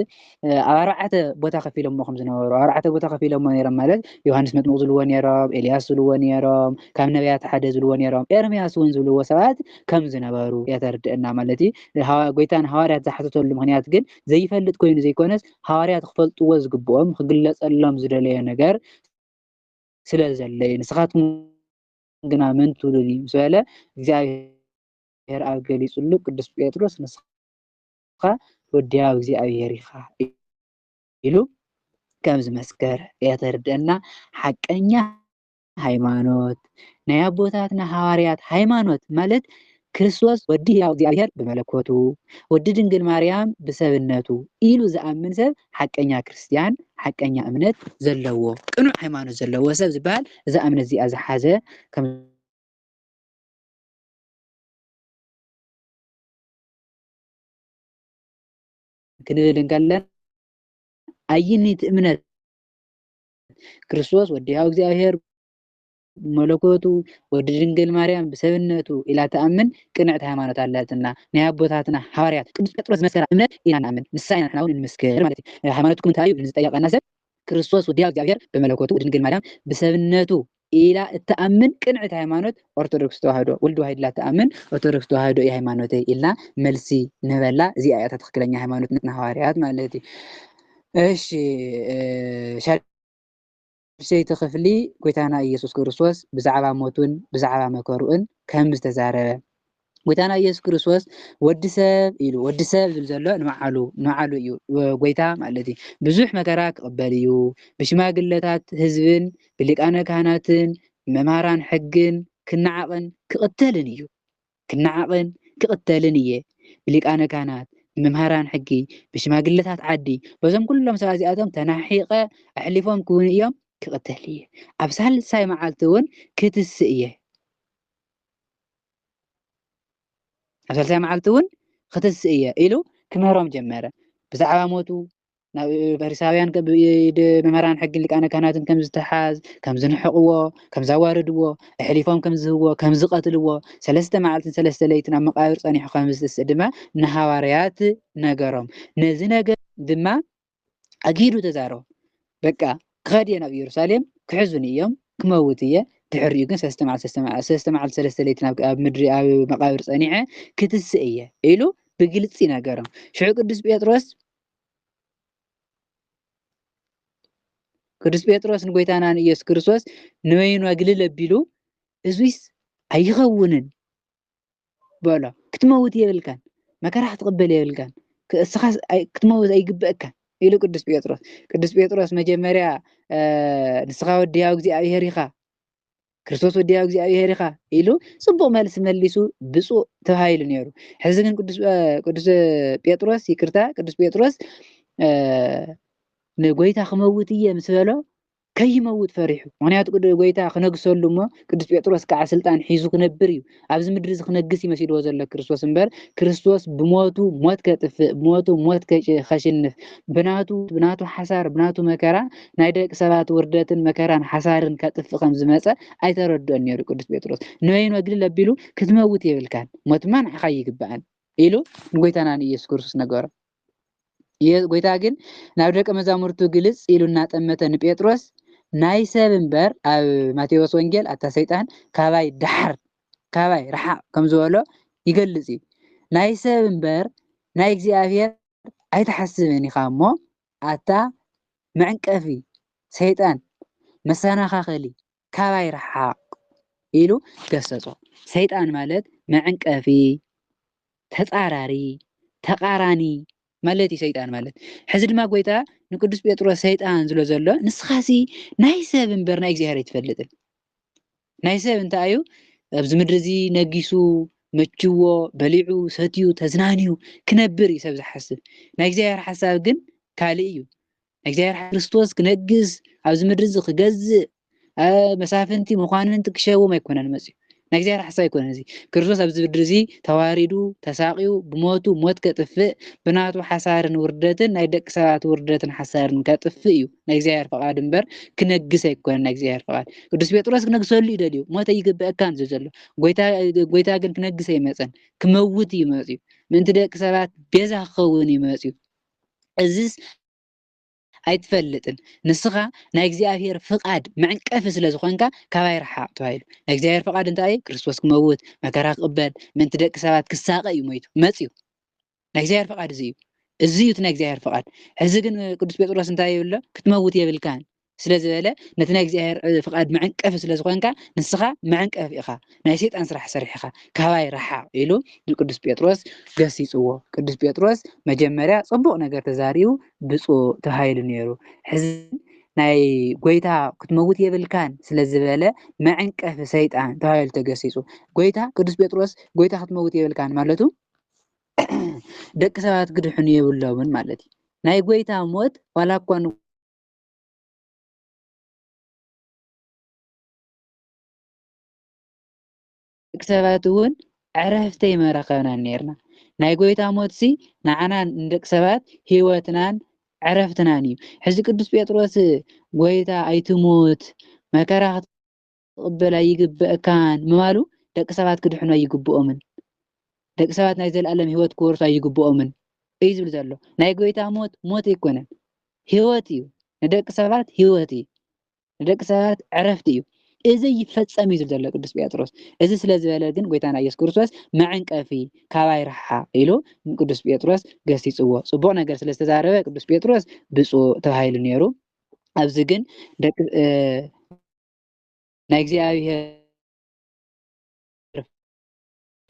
ኣብ ኣርባዕተ ቦታ ከፊሎም ከም ዝነበሩ ኣርባዕተ ቦታ ከፊሎም ነይሮም ማለት ዮሃንስ መጥምቅ ዝብልዎ ነይሮም ኤልያስ ዝብልዎ ነይሮም ካብ ነቢያት ሓደ ዝብልዎ ነይሮም ኤርምያስ እውን ዝብልዎ ሰባት ከም ዝነበሩ የተርድአና ማለት እዩ። ጎይታ ንሃዋርያት ዝሓተተሉ ምክንያት ግን ዘይፈልጥ ኮይኑ ዘይኮነስ ሃዋርያት ክፈልጥዎ ዝግብኦም ክግለፀሎም ዝደለየ ነገር ስለ ዘለየ ንስኻትኩም ግና መን ትብሉ ምስ በለ እግዚኣብሔር ኣብ ገሊፁሉ ቅዱስ ጴጥሮስ ንስኻ ወዲያው እግዚኣብሔር ኢኻ ኢሉ ከም ዝመስከረ የተርድአና ሓቀኛ ሃይማኖት ናይ ኣቦታትና ሃዋርያት ሃይማኖት ማለት ክርስቶስ ወዲ ሕያው እግዚኣብሔር ብመለኮቱ ወዲ ድንግል ማርያም ብሰብነቱ ኢሉ ዝኣምን ሰብ ሓቀኛ ክርስቲያን ሓቀኛ እምነት ዘለዎ ቅኑዕ ሃይማኖት ዘለዎ ሰብ ዝበሃል እዛ እምነት እዚኣ ዝሓዘ ከም ክንብል እንከለና ኣይኒት እምነት ክርስቶስ ወዲ ሕያው እግዚኣብሔር መለኮቱ ወዲ ድንግል ማርያም ብሰብነቱ ኢላ ተኣምን ቅንዕቲ ሃይማኖት ኣለትና ናይ ኣቦታትና ሃዋርያት ቅዱስ ጴጥሮስ ዝመስከራ እምነት ኢና ንኣምን ንሳ ኢና ንሕና እውን እንመስክር ማለት እዩ። ሃይማኖትኩም እንታይ እዩ ዝጠየቀና ሰብ ክርስቶስ ወዲ ሕያው እግዚኣብሔር ብመለኮቱ ወዲ ድንግል ማርያም ብሰብነቱ ኢላ እተኣምን ቅንዕቲ ሃይማኖት ኦርቶዶክስ ተዋህዶ ወልድ ዋሕድ ኢላ ተኣምን ኦርቶዶክስ ተዋህዶ እዩ ሃይማኖተይ ኢልና መልሲ ንበላ እዚኣ እያ ትክክለኛ ሃይማኖት ንሕና ሃዋርያት ማለት እዩ። እሺ ሰይቲ ክፍሊ ጎይታና ኢየሱስ ክርስቶስ ብዛዕባ ሞቱን ብዛዕባ መከሩን ከም ዝተዛረበ ጎይታና ኢየሱስ ክርስቶስ ወዲ ሰብ ኢሉ ወዲ ሰብ ዝብል ዘሎ ንባዕሉ እዩ ጎይታ ማለት እዩ። ብዙሕ መከራ ክቅበል እዩ ብሽማግለታት ህዝብን ብሊቃነ ካህናትን መምሃራን ሕግን ክነዓቅን ክቅተልን እዩ ክነዓቅን ክቅተልን እየ ብሊቃነ ካህናት መምሃራን ሕጊ ብሽማግለታት ዓዲ በዞም ኩሎም ሰባት እዚኣቶም ተናሒቀ ኣሕሊፎም ክውን እዮም ክቅተል እየ ኣብ ሳልሳይ መዓልቲ እውን ክትስእ እየ ኣብ ሳልሳይ መዓልቲ እውን ክትስእ እየ ኢሉ ክምህሮም ጀመረ ብዛዕባ ሞቱ ናብ ፈሪሳውያን መምሃራን ሕጊ ሊቃነ ካህናትን ከም ዝተሓዝ ከም ዝንሕቅዎ ከም ዘዋርድዎ ኣሕሊፎም ከም ዝህብዎ ከም ዝቀትልዎ 3 መዓልትን 3 ለይትን ኣብ መቃብር ፀኒሑ ከም ዝተስእ ድማ ንሃዋርያት ነገሮም ነዚ ነገር ድማ ኣጊዱ ተዛረቦም በቃ ክኸድ እየ ናብ ኢየሩሳሌም ክሕዙኒ እዮም ክመውት እየ ድሕሪኡ ግን 3 መዓልቲ 3 ለይትን ኣብ ምድሪ ኣብ መቃብር ፀኒዐ ክትስእ እየ ኢሉ ብግልፂ ነገሮም ሽዑ ቅዱስ ጴጥሮስ ንጎይታና ንኢየሱስ ክርስቶስ ንበይኑ ኣግልል ኣቢሉ እዙይስ ኣይኸውንን በሎ ክትመውት የብልካን መከራ ክትቅበል የብልካን እስኻ ክትመውት ኣይግበአካን ኢሉ ቅዱስ ጴጥሮስ መጀመርያ ንስኻ ወዲ ሕያው እግዚኣብሔር ኢኻ ክርስቶስ ወዲ ሕያው እግዚኣብሔር ኢኻ ኢሉ ፅቡቅ መልሲ መሊሱ ብፁዕ ተባሂሉ ነይሩ። ሕዚ ግን ቅዱስ ጴጥሮስ ንጎይታ ክመውት እየ ምስ በሎ ከይመውት ፈሪሑ ምክንያቱ ጎይታ ክነግሰሉ እሞ ቅዱስ ጴጥሮስ ከዓ ስልጣን ሒዙ ክነብር እዩ ኣብዚ ምድሪ እዚ ክነግስ ይመስልዎ ዘሎ ክርስቶስ እምበር ክርስቶስ ብሞቱ ሞት ከጥፍእ ብሞቱ ሞት ከሽንፍ ብናቱ ሓሳር ብናቱ መከራ ናይ ደቂ ሰባት ውርደትን መከራን ሓሳርን ከጥፍእ ከም ዝመፀ ኣይተረድኦን ነይሩ ቅዱስ ጴጥሮስ ንበይኑ እግሊ ለቢሉ ክትመውት የብልካን ሞትማ ንዓኻ ይግባአን ኢሉ ንጎይታና ንኢየሱስ ክርስቶስ ነገሮ ጎይታ ግን ናብ ደቀ መዛሙርቱ ግልጽ ኢሉ እናጠመተ ንጴጥሮስ ናይ ሰብ እምበር ኣብ ማቴዎስ ወንጌል ኣታ ሰይጣን ካባይ ዳሕር ካባይ ረሓቅ ከም ዝበሎ ይገልጽ እዩ ናይ ሰብ እምበር ናይ እግዚአብሔር ኣይተሓስብን ኢኻ እሞ ኣታ መዕንቀፊ ሰይጣን መሰናኻኸሊ ካባይ ረሓቅ ኢሉ ገሰጾ ሰይጣን ማለት መዕንቀፊ ተጻራሪ ተቃራኒ ማለት ሰይጣን ማለት ሕዚ ድማ ጎይታ ንቅዱስ ጴጥሮስ ሰይጣን ዝሎ ዘሎ ንስኻሲ ናይ ሰብ እምበር ናይ እግዚአብሔር ይትፈልጥን ናይ ሰብ እንታይ እዩ ኣብዚ ምድሪ እዚ ነጊሱ መችዎ በሊዑ ሰትዩ ተዝናንዩ ክነብር እዩ ሰብ ዝሓስብ ናይ እግዚአብሔር ሓሳብ ግን ካልእ እዩ ናይ እግዚአብሔር ክርስቶስ ክነግስ ኣብዚ ምድሪ እዚ ክገዝእ መሳፍንቲ መኳንንቲ ክሸውም ኣይኮነን መፅዩ ናይ እግዚአብሔር ሓሳብ ኣይኮነን እዚ ክርስቶስ ኣብዚ ምድሪ እዚ ተዋሪዱ ተሳቂዩ ብሞቱ ሞት ከጥፍእ ብናቱ ሓሳርን ውርደትን ናይ ደቂ ሰባት ውርደትን ሓሳርን ከጥፍእ እዩ ናይ እግዚአብሔር ፈቃድ እምበር ክነግስ ኣይኮነን ናይ እግዚአብሔር ፈቃድ ቅዱስ ጴጥሮስ ክነግሰሉ ይደልዩ ሞተ ይግብአካን ዘሎ ጎይታ ግን ክነግስ ኣይመፀን ክመውት እዩ መፅዩ ምእንቲ ደቂ ሰባት ቤዛ ክኸውን እዩ መፅዩ እዚስ ኣይትፈልጥን ንስኻ ናይ እግዚአብሔር ፍቃድ መዕንቀፊ ስለ ዝኾንካ ካባይ ረሓቅ ተባሂሉ ናይ እግዚአብሔር ፍቃድ እንታይ እዩ ክርስቶስ ክመውት መከራ ክቅበል ምእንቲ ደቂ ሰባት ክሳቀ እዩ ሞይቱ መፅዩ ናይ እግዚአብሔር ፍቃድ እዚ እዩ እቲ ናይ እግዚአብሔር ፍቃድ ሕዚ ግን ቅዱስ ጴጥሮስ እንታይ ይብሎ ክትመውት የብልካን ስለዝበለ ነቲ ናይ እግዚአብሔር ፍቃድ መዕንቀፊ ስለ ዝኾንካ ንስኻ መዕንቀፊ ኢኻ ናይ ሰይጣን ስራሕ ሰሪሕ ኢኻ ካባይ ረሓቅ ኢሉ ንቅዱስ ጴጥሮስ ገሲጽዎ ቅዱስ ጴጥሮስ መጀመርያ ጽቡቕ ነገር ተዛሪቡ ብፁዕ ተባሂሉ ነይሩ ሕዚ ናይ ጎይታ ክትመውት የብልካን ስለዝበለ መዕንቀፊ ሰይጣን ተባሂሉ ተገሲጹ ጎይታ ቅዱስ ጴጥሮስ ጎይታ ክትመውት የብልካን ማለቱ ደቂ ሰባት ግድሕኑ የብሎምን ማለት እዩ ናይ ጎይታ ሞት ዋላ እኳ ደቂ ሰባት እውን ዕረፍቲ ይመረኸብናን ነርና ናይ ጎይታ ሞትሲ ንዓና ንደቂ ሰባት ህይወትናን ዕረፍትናን እዩ ሕዚ ቅዱስ ጴጥሮስ ጎይታ ኣይትሙት መከራ ክትቅበል ኣይግብአካን ምባሉ ደቂ ሰባት ክድሕኑ ኣይግብኦምን ደቂ ሰባት ናይ ዘለኣለም ህይወት ክወርሱ ኣይግብኦምን እዩ ዝብል ዘሎ ናይ ጎይታ ሞት ሞት ኣይኮነን ህይወት እዩ ንደቂ ሰባት ህይወት እዩ ንደቂ ሰባት ዕረፍቲ እዩ እዚ ይፈጸም እዩ ዘሎ ቅዱስ ጴጥሮስ እዚ ስለ ዝበለ ግን ጎይታና ኢየሱስ ክርስቶስ መዕንቀፊ ካባይ ረሓቅ ኢሉ ቅዱስ ጴጥሮስ ገሲጽዎ ጽቡቕ ነገር ስለ ዝተዛረበ ቅዱስ ጴጥሮስ ብፁዕ ተባሂሉ ነይሩ ኣብዚ ግን ናይ እግዚአብሔር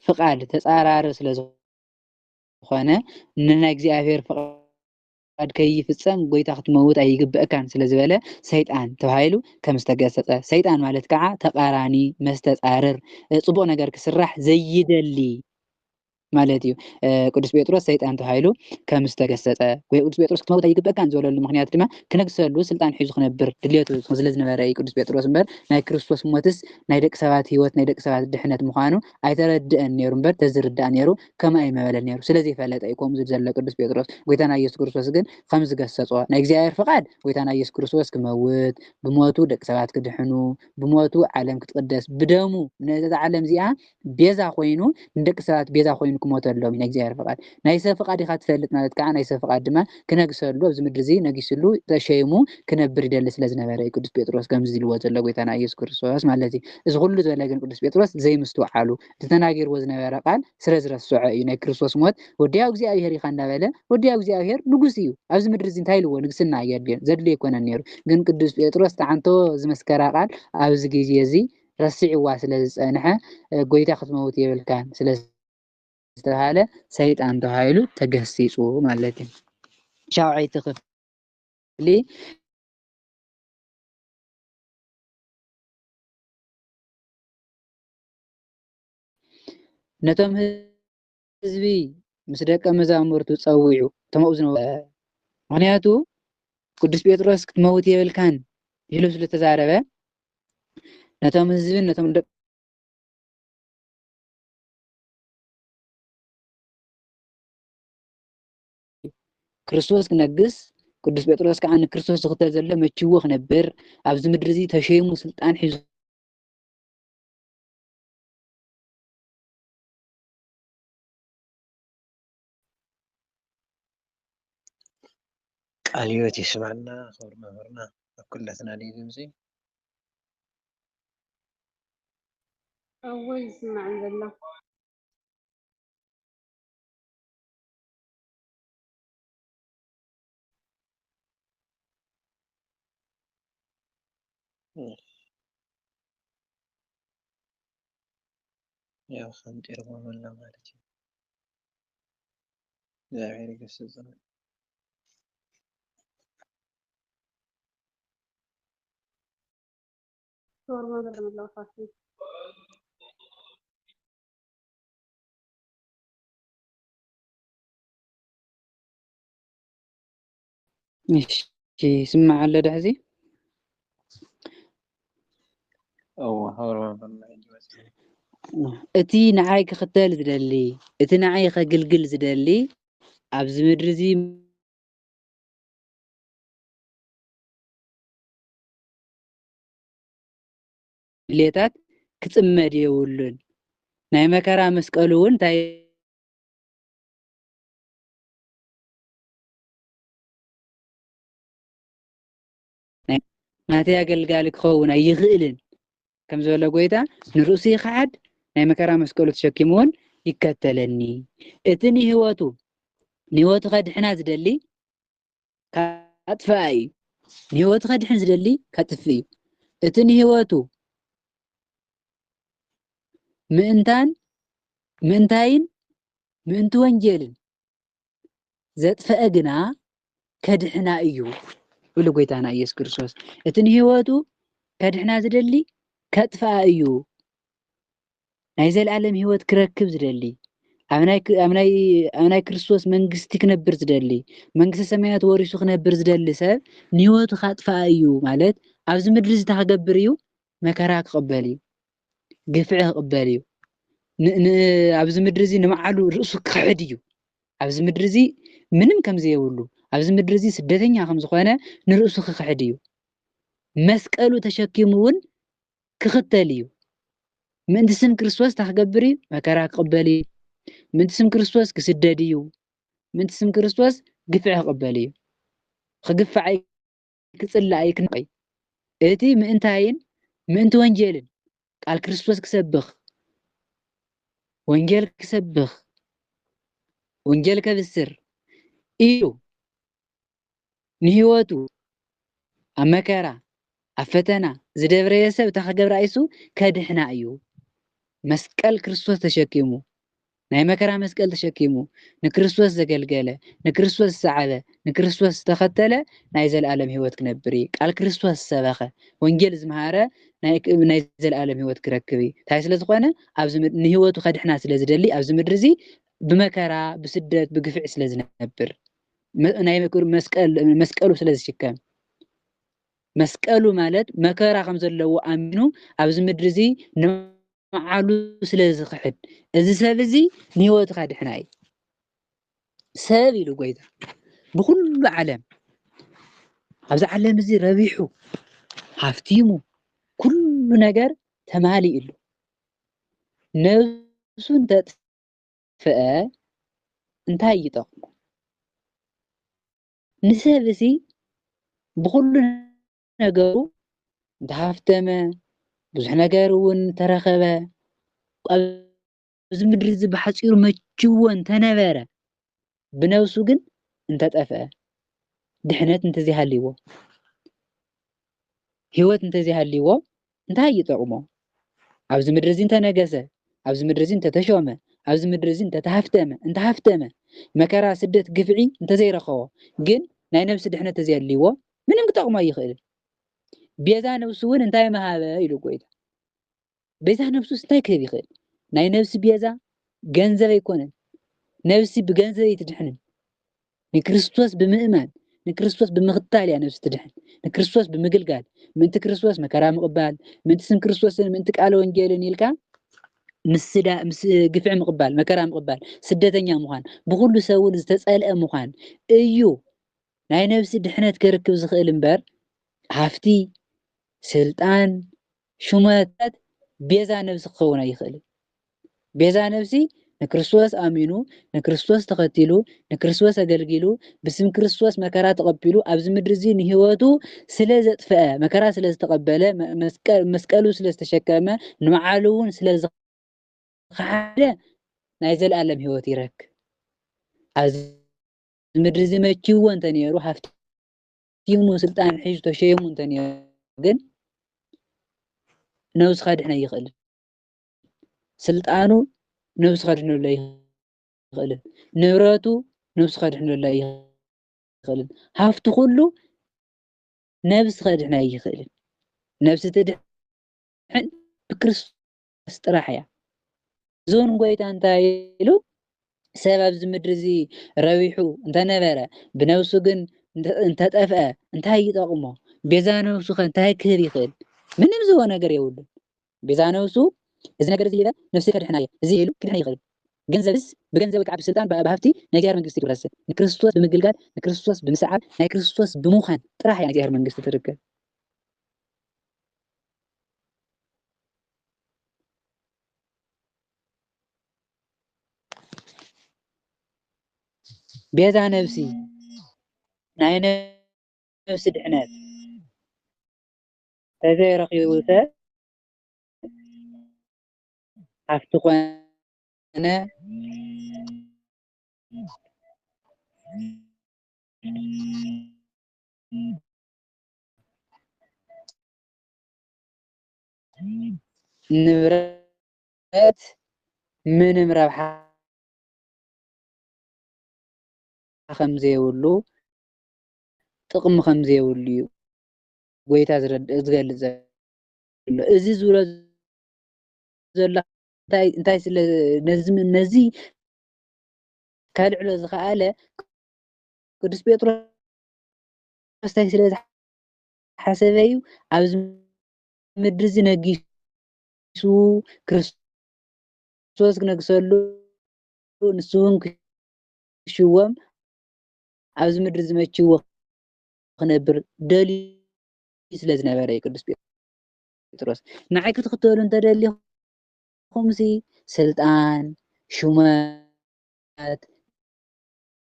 ፍቃድ ተጻራሪ ስለ ዝኾነ ንናይ እግዚአብሔር ፍቃድ ከይፍጸም ጎይታ ክትመውት ኣይግብአካን ስለዝበለ ሰይጣን ተባሂሉ ከም ዝተገሰጸ ሰይጣን ማለት ከዓ ተቃራኒ መስተጻርር ጽቡቕ ነገር ክስራሕ ዘይደሊ ማለት እዩ ቅዱስ ጴጥሮስ ሰይጣን ተባሂሉ ከም ዝተገሰጸ ወይ ቅዱስ ጴጥሮስ ክትመውት ኣይግብአካን ዝበለሉ ምክንያት ድማ ክነግሰሉ ስልጣን ሒዙ ክነብር ድሌቱ ስለ ዝነበረ ቅዱስ ጴጥሮስ እምበር ናይ ክርስቶስ ሞትስ ናይ ደቂ ሰባት ህይወት ናይ ደቂ ሰባት ድሕነት ምዃኑ ኣይተረድአን ነይሩ እምበር ተዝርዳእ ነይሩ ከመይ ኣይመበለን ነይሩ ስለዚ ፈለጠ እዩ ከምኡ ዘሎ ቅዱስ ጴጥሮስ ጎይታና ኢየሱስ ክርስቶስ ግን ከም ዝገሰጾ ናይ እግዚአብሔር ፍቃድ ጎይታና ኢየሱስ ክርስቶስ ክመውት ብሞቱ ደቂ ሰባት ክድሕኑ ብሞቱ ዓለም ክትቅደስ ብደሙ ነዛ ዓለም እዚኣ ቤዛ ኮይኑ ንደቂ ሰባት ቤዛ ኮይኑ ክሞተሎም ናይ እግዚአብሔር ፍቃድ ናይ ሰብ ፍቃድ ኢኻ ትፈልጥ ማለት ከዓ ናይ ሰብ ፍቃድ ድማ ክነግሰሉ ኣብዚ ምድሪ እዚ ነጊስሉ ተሸይሙ ክነብር ይደሊ ስለ ዝነበረ እዩ ቅዱስ ጴጥሮስ ከምዚ ኢልዎ ዘሎ ጎይታና ኢየሱስ ክርስቶስ ማለት እዩ እዚ ኩሉ ዝበለ ግን ቅዱስ ጴጥሮስ ዘይምስትውዓሉ ተተናጊርዎ ዝነበረ ቃል ስለ ዝረስዖ እዩ ናይ ክርስቶስ ሞት ወዲያው እግዚአብሔር ኢኻ እንዳበለ ወዲያው እግዚአብሔር ንጉስ እዩ ኣብዚ ምድሪ እዚ እንታይ ኢልዎ ንግስና ዘድልዮ ኣይኮነን ነይሩ ግን ቅዱስ ጴጥሮስ ተዓንቶ ዝመስከራ ቃል ኣብዚ ግዜ እዚ ረሲዕዋ ስለ ዝፀንሐ ጎይታ ክትመውት የብልካን ስለ ዝተባሃለ ሰይጣን ተባሂሉ ተገሲጹ ማለት እዩ ሻውዓይቲ ክፍሊ ነቶም ህዝቢ ምስ ደቀ መዛሙርቱ ፀዊዑ ተመኡ ዝነበሩ ምክንያቱ ቅዱስ ጴጥሮስ ክትመውት የብልካን ኢሉ ስለ ተዛረበ ነቶም ህዝብን ነቶም ክርስቶስ ክነግስ ቅዱስ ጴጥሮስ ከዓ ንክርስቶስ ዝኽተል ዘሎ መችዎ ክነብር ኣብዚ ምድሪ እዚ ተሸይሙ ስልጣን ሒዙ ቃለ ሕይወት ይስማዕና ክብሪ መምህርና ኣብ ኩላትና ድዩ ድምፂ أول يسمع ዘሎ ያው ከምጢርዎ መላ ማለት እዩ እግዚአብሔር ይገስጽና ሶርማ ዘለመላ ፋሲ እሺ ይስማዕ ኣሎ ድሕዚ ክብሪ መምህርና ይወፅ እቲ ንዓይ ክኽተል ዝደሊ እቲ ንዓይ ከግልግል ዝደሊ ኣብዚ ምድሪ እዚ ድሌታት ክፅመድ የብሉን ናይ መከራ መስቀሉ እውን እንታይ ናተይ ኣገልጋሊ ክኸውን ኣይኽእልን ከም ዝበለ ጎይታ ንርእሱ ይኸዓድ ናይ መከራ መስቀሉ ተሸኪሙ እውን ይከተለኒ እቲ ንህይወቱ ከድሕና ዝደሊ ካጥፍኣ እዩ ንህይወቱ ከድሕን ዝደሊ ካጥፍ እዩ እቲ ንህይወቱ ምእንታይን ምእንቲ ወንጀልን ዘጥፍአ ግና ከድሕና እዩ ብሉ ጎይታና ኢየሱስ ክርስቶስ እቲ ንህይወቱ ከድሕና ዝደሊ ከጥፍኣ እዩ ናይ ዘለዓለም ህይወት ክረክብ ዝደሊ ኣብ ናይ ክርስቶስ መንግስቲ ክነብር ዝደሊ መንግስቲ ሰማያት ወሪሱ ክነብር ዝደሊ ሰብ ንህይወቱ ካጥፍኣ እዩ ማለት ኣብዚ ምድሪ እዚ ክገብር እዩ መከራ ክቕበል እዩ ግፍዒ ክቕበል እዩ ኣብዚ ምድሪ እዚ ንባዕሉ ርእሱ ክሕድ እዩ ኣብዚ ምድሪ እዚ ምንም ከም ዘይብሉ ኣብዚ ምድሪ እዚ ስደተኛ ከም ዝኾነ ንርእሱ ክሕድ እዩ መስቀሉ ተሸኪሙ እውን ክኽተል እዩ ምእንቲ ስም ክርስቶስ ክገብር እዩ መከራ ክቕበል እዩ ምእንቲ ስም ክርስቶስ ክስደድ እዩ ምእንቲ ስም ክርስቶስ ግፍዒ ክቕበል እዩ ክግፋዕ ክፅላእ ክንቀይ እቲ ምእንታይን ምእንቲ ወንጀልን ቃል ክርስቶስ ክሰብኽ ወንጌል ክሰብኽ ወንጌል ከብስር ኢሉ ንህይወቱ ኣብ መከራ ኣብ ፈተና ዝደብረየ ሰብ እታ ክገብር ኣይሱ ከድሕና እዩ መስቀል ክርስቶስ ተሸኪሙ ናይ መከራ መስቀል ተሸኪሙ ንክርስቶስ ዘገልገለ ንክርስቶስ ዝሰዓበ ንክርስቶስ ዝተኸተለ ናይ ዘለዓለም ህይወት ክነብር እዩ ቃል ክርስቶስ ዝሰበኸ ወንጌል ዝመሃረ ናይ ዘለዓለም ህይወት ክረክብ እዩ እንታይ ስለ ዝኾነ ኣብዚ ንህይወቱ ከድሕና ስለ ዝደሊ ኣብዚ ምድሪ እዚ ብመከራ ብስደት ብግፍዒ ስለ ዝነብር ናይ መስቀሉ ስለ ዝሽከም መስቀሉ ማለት መከራ ከም ዘለዎ ኣሚኑ ኣብዚ ምድሪ እዚ ንባዕሉ ስለ ዝኽሕድ እዚ ሰብ እዚ ንህይወቱ ካድሕና እዩ ሰብ ኢሉ ጎይታ ብኩሉ ዓለም ኣብዚ ዓለም እዚ ረቢሑ ሃፍቲሙ ኩሉ ነገር ተማሊኡ ኢሉ ነብሱ እንተጥፍአ እንታይ ይጠቕሞ ንሰብ እዚ ብኩሉ ነገሩ እንተሃፍተመ ብዙሕ ነገር እውን ተረኸበ ኣብዚ ምድሪ እዚ ብሓፂሩ መችዎ እንተነበረ ብነብሱ ግን እንተጠፍአ ድሕነት እንተዘይሃልይዎ ህይወት እንተዘይሃልይዎ እንታይ ይጠቕሞ ኣብዚ ምድሪ እዚ እንተነገሰ ኣብዚ ምድሪ እዚ እንተተሾመ ኣብዚ ምድሪ እዚ እንተሃፍተመ መከራ ስደት ግፍዒ እንተዘይረኸቦ ግን ናይ ነብሲ ድሕነት ተዘይሃልይዎ ምንም ክጠቕሞ ኣይኽእልን ቤዛ ነብሱ እውን እንታይ መሃበ ኢሉ ጎይታ ቤዛ ነብሱስ እንታይ ክህብ ይኽእል ናይ ነብሲ ቤዛ ገንዘብ ኣይኮነን ነብሲ ብገንዘብ ኣይትድሕንን ንክርስቶስ ብምእማን ንክርስቶስ ብምኽታል ያ ነፍሲ ትድሕን ንክርስቶስ ብምግልጋል ምእንቲ ክርስቶስ መከራ ምቕባል ምእንቲ ስም ክርስቶስን ምእንቲ ቃል ወንጌልን ኢልካ ምስ ግፍዕ ምቕባል መከራ ምቕባል ስደተኛ ምዃን ብኩሉ ሰብ እውን ዝተጸልአ ምዃን እዩ ናይ ነፍሲ ድሕነት ክርክብ ዝኽእል እምበር ሃፍቲ ስልጣን ሹመታት ቤዛ ነፍሲ ክኸውን ኣይኽእልን ቤዛ ነፍሲ ንክርስቶስ ኣሚኑ ንክርስቶስ ተኸቲሉ ንክርስቶስ ኣገልጊሉ ብስም ክርስቶስ መከራ ተቐቢሉ ኣብዚ ምድሪ እዚ ንህይወቱ ስለ ዘጥፍአ መከራ ስለ ዝተቐበለ መስቀሉ ስለ ዝተሸከመ ንባዕሉ እውን ስለ ዝኸሓደ ናይ ዘለኣለም ህይወት ይረክብ ኣብዚ ምድሪ እዚ መችይዎ እንተነይሩ ሃፍቲሙ ስልጣን ሒዙ ተሸይሙ እንተነይሩ ግን ነብሱ ከድሕነ ኣይኽእልን ስልጣኑ ነብሱ ከድሕነሉ ኣይኽእልን ንብረቱ ነብሱ ከድሕነሉ ኣይኽእልን ሃፍቲ ኩሉ ነብሲ ከድሕነ ኣይኽእልን ነብሲ ትድሕን ብክርስቶስ ጥራሕ እያ ዞን ጎይታ እንታይ ኢሉ ሰብ ኣብዚ ምድሪ እዚ ረቢሑ እንተነበረ ብነብሱ ግን እንተጠፍአ እንታይ ይጠቕሞ ቤዛ ነብሱ ከ እንታይ ክህብ ይኽእል ምንም ዝህቦ ነገር የብሉን ቤዛ ነብሱ እዚ ነገር እዚ ኢለ ነፍሲ ከድሕና እየ እዚ ኢሉ ክድሕነ ይኽእል ገንዘብስ ብገንዘብ ከዓ ብስልጣን ብሃፍቲ ናይ እግዚአብሔር መንግስቲ ትወርስ ንክርስቶስ ብምግልጋል ንክርስቶስ ብምስዓብ ናይ ክርስቶስ ብምዃን ጥራሕ እያ ናይ እግዚአብሔር መንግስቲ ትርከብ ቤዛ ነፍሲ ናይ ነፍሲ ድሕነት ተዘይረኺቡ ሰብ ሃፍቲ ኮነ ንብረት ምንም ረብሓ ከም ዘይብሉ ጥቕሚ ከም ዘይብሉ እዩ ጎይታ ዝገልጽ ዘሎ እዚ ዝብሎ ዘሎ እንታይ ስለ ነዚ ካልዕሎ ዝኸኣለ ቅዱስ ጴጥሮስ እንታይ ስለ ዝሓሰበ እዩ ኣብዚ ምድሪ እዚ ነጊሱ ክርስቶስ ክነግሰሉ ንሱ እውን ክሽወም ኣብዚ ምድሪ ዝመችዎ ክነብር ደልዩ ስለ ዝነበረ እዩ ቅዱስ ጴጥሮስ ንዓይ ክትኽተሉ እንተደሊኹምሲ ስልጣን ሹመት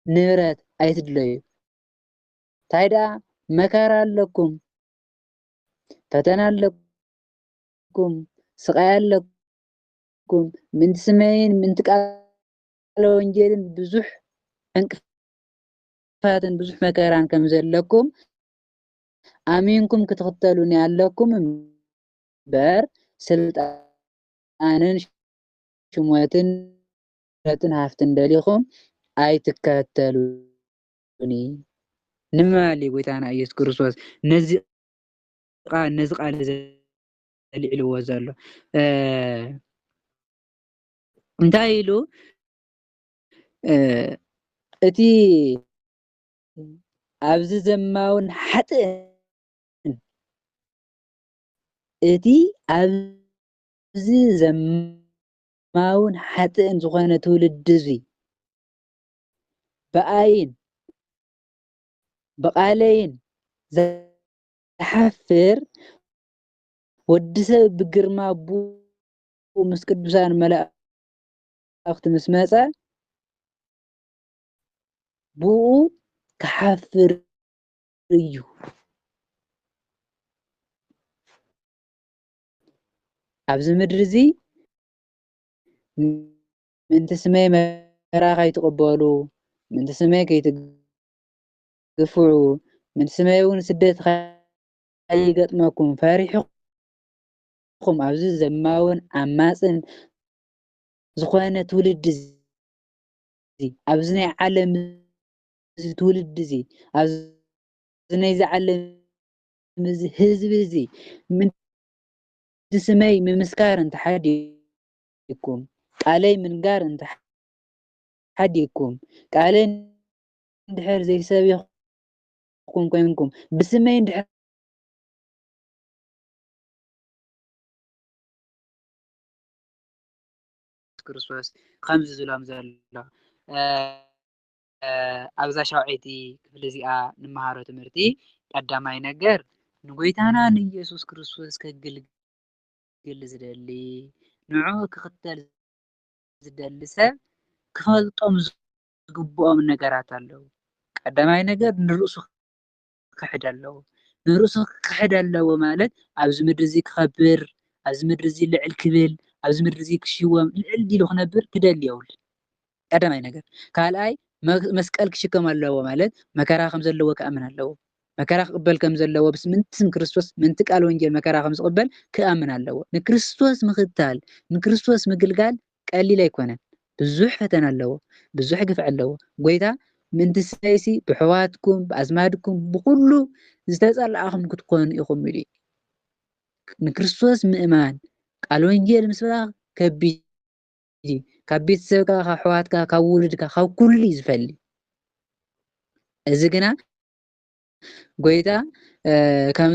ንብረት ኣይትድለዩ እንታይ ደኣ መከራ ኣለኩም ፈተና ኣለኩም ስቃይ ኣለኩም ምንቲ ስመይን ምንቲ ቃል ወንጌልን ብዙሕ ዕንቅፋትን ብዙሕ መከራን ከም ዘለኩም ኣሚንኩም ክትኽተሉኒ ኣለኩም እምበር ስልጣንን ሹመትን ሃፍትን ደሊኹም ኣይትከተሉኒ ንምባል ጎይታና ኢየሱስ ክርስቶስ ነዚ ቃል ዘልዕልዎ ዘሎ እንታይ ኢሉ እቲ ኣብዚ ዘማውን ሓጥእን እቲ ኣብዚ ዘማውን ሓጥእን ዝኾነ ትውልዲ እዚ ብኣይን ብቃለይን ዝሓፍር ወዲ ሰብ ብግርማ አቡኡ ምስ ቅዱሳን መላእክቲ ምስ መፀ ብኡ ክሓፍር እዩ ኣብዚ ምድሪ እዚ ምንቲ ስመይ መከራ ከይትቕበሉ ምንቲ ስመይ ከይትግፍዑ ምንቲ ስመይ እውን ስደት ከይገጥመኩም ፈሪሕኩም ኣብዚ ዘማውን ዓማፅን ዝኾነ ትውልዲ እዚ ኣብዚ ናይ ዓለም እዚ ትውልዲ እዚ ኣብዚ ናይዚ ዓለም እዚ ህዝቢ እዚ ምንቲ ስመይ ምምስካር እንተሓዲኩም ቃለይ ምንጋር እንተሓዲኩም ቃለይ እንድሕር ዘይሰቢኹም كم كوينكم بسمين دحر ክርስቶስ ከምዚ ዝብሎም ዘሎ ኣብዛ ሻውዒቲ ክፍሊ እዚኣ ንመሃሮ ትምህርቲ ቀዳማይ ነገር ንጎይታና ንኢየሱስ ክርስቶስ ከገልግል ዝደሊ ንዑ ክኽተል ዝደሊ ሰብ ክፈልጦም ዝግብኦም ነገራት ኣለዉ ቀዳማይ ነገር ንርእሱ ክሕድ ኣለዎ ንርእሱ ክሕድ ኣለዎ ማለት ኣብዚ ምድሪ እዚ ክኸብር ኣብዚ ምድሪ እዚ ልዕል ክብል ኣብዚ ምድሪ እዚ ክሽወም ልዕል ኢሉ ክነብር ክደሊ የብሉ ቀዳማይ ነገር ካልኣይ መስቀል ክሽከም ኣለዎ ማለት መከራ ከም ዘለዎ ክኣምን ኣለዎ መከራ ክቅበል ከም ዘለዎ ብስምንቲ ስም ክርስቶስ ምንቲ ቃል ወንጌል መከራ ከም ዝቅበል ክኣምን ኣለዎ ንክርስቶስ ምኽታል ንክርስቶስ ምግልጋል ቀሊል ኣይኮነን ብዙሕ ፈተና ኣለዎ ብዙሕ ግፍዕ ኣለዎ ጎይታ ምንቲ ሰይሲ ብሕዋትኩም ብኣዝማድኩም ብኩሉ ዝተጸላኣኹም ክትኮኑ ኢኹም ኢሉ ንክርስቶስ ምእማን ቃል ወንጌል ምስባኽ ከቢድ ካብ ቤተሰብካ ካብ ሕዋትካ ካብ ውልድካ ካብ ኩሉ ዝፈሊ እዚ ግና ጎይታ ከም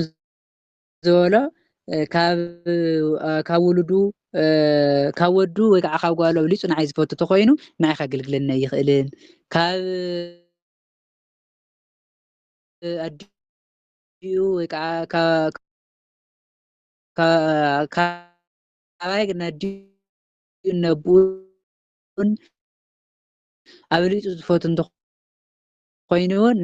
ዝበሎ ካብ ውሉዱ ካብ ወዱ ወይ ከዓ ካብ ጓሉ ልፁ ንዓይ ዝፈቱ ተኮይኑ ንዓይ ከገልግለና ይኽእልን ካብ ኣዲኡ ወይ ከዓ ካባይ ግን ኣዲኡ ነቡን ኣብ ልፁ ዝፈቱ እንተኮይኑ እውን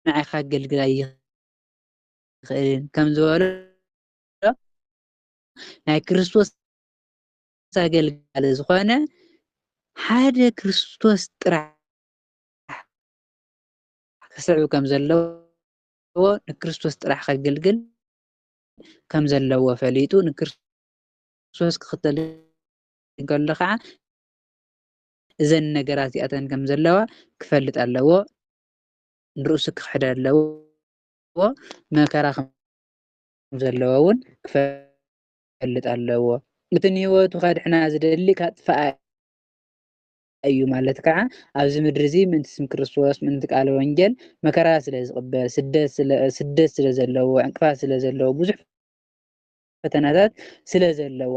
ንዓይ ከገልግላ ይኽእልን ከም ዝበሎ ናይ ክርስቶስ ኣገልጋሊ ዝኾነ ሓደ ክርስቶስ ጥራሕ ክስዕብ ከም ዘለዎ ንክርስቶስ ጥራሕ ከገልግል ከም ዘለዎ ፈሊጡ ንክርስቶስ ክኽተል እንከሎ ከዓ እዘን ነገራት እዚኣተን ከም ዘለዋ ክፈልጥ ኣለዎ ንርእሱ ክሕድ ኣለዎ መከራ ከም ዘለዎ እውን ክፈልጥ ኣለዎ እቲ ንህይወቱ ከድሕና ዝደሊ ካጥፋኣ እዩ ማለት ከዓ ኣብዚ ምድሪ እዚ ምንቲ ስም ክርስቶስ ምንቲ ቃል ወንጌል መከራ ስለ ዝቅበል ስደት ስለ ዘለዎ ዕንቅፋት ስለ ዘለዎ ብዙሕ ፈተናታት ስለ ዘለዎ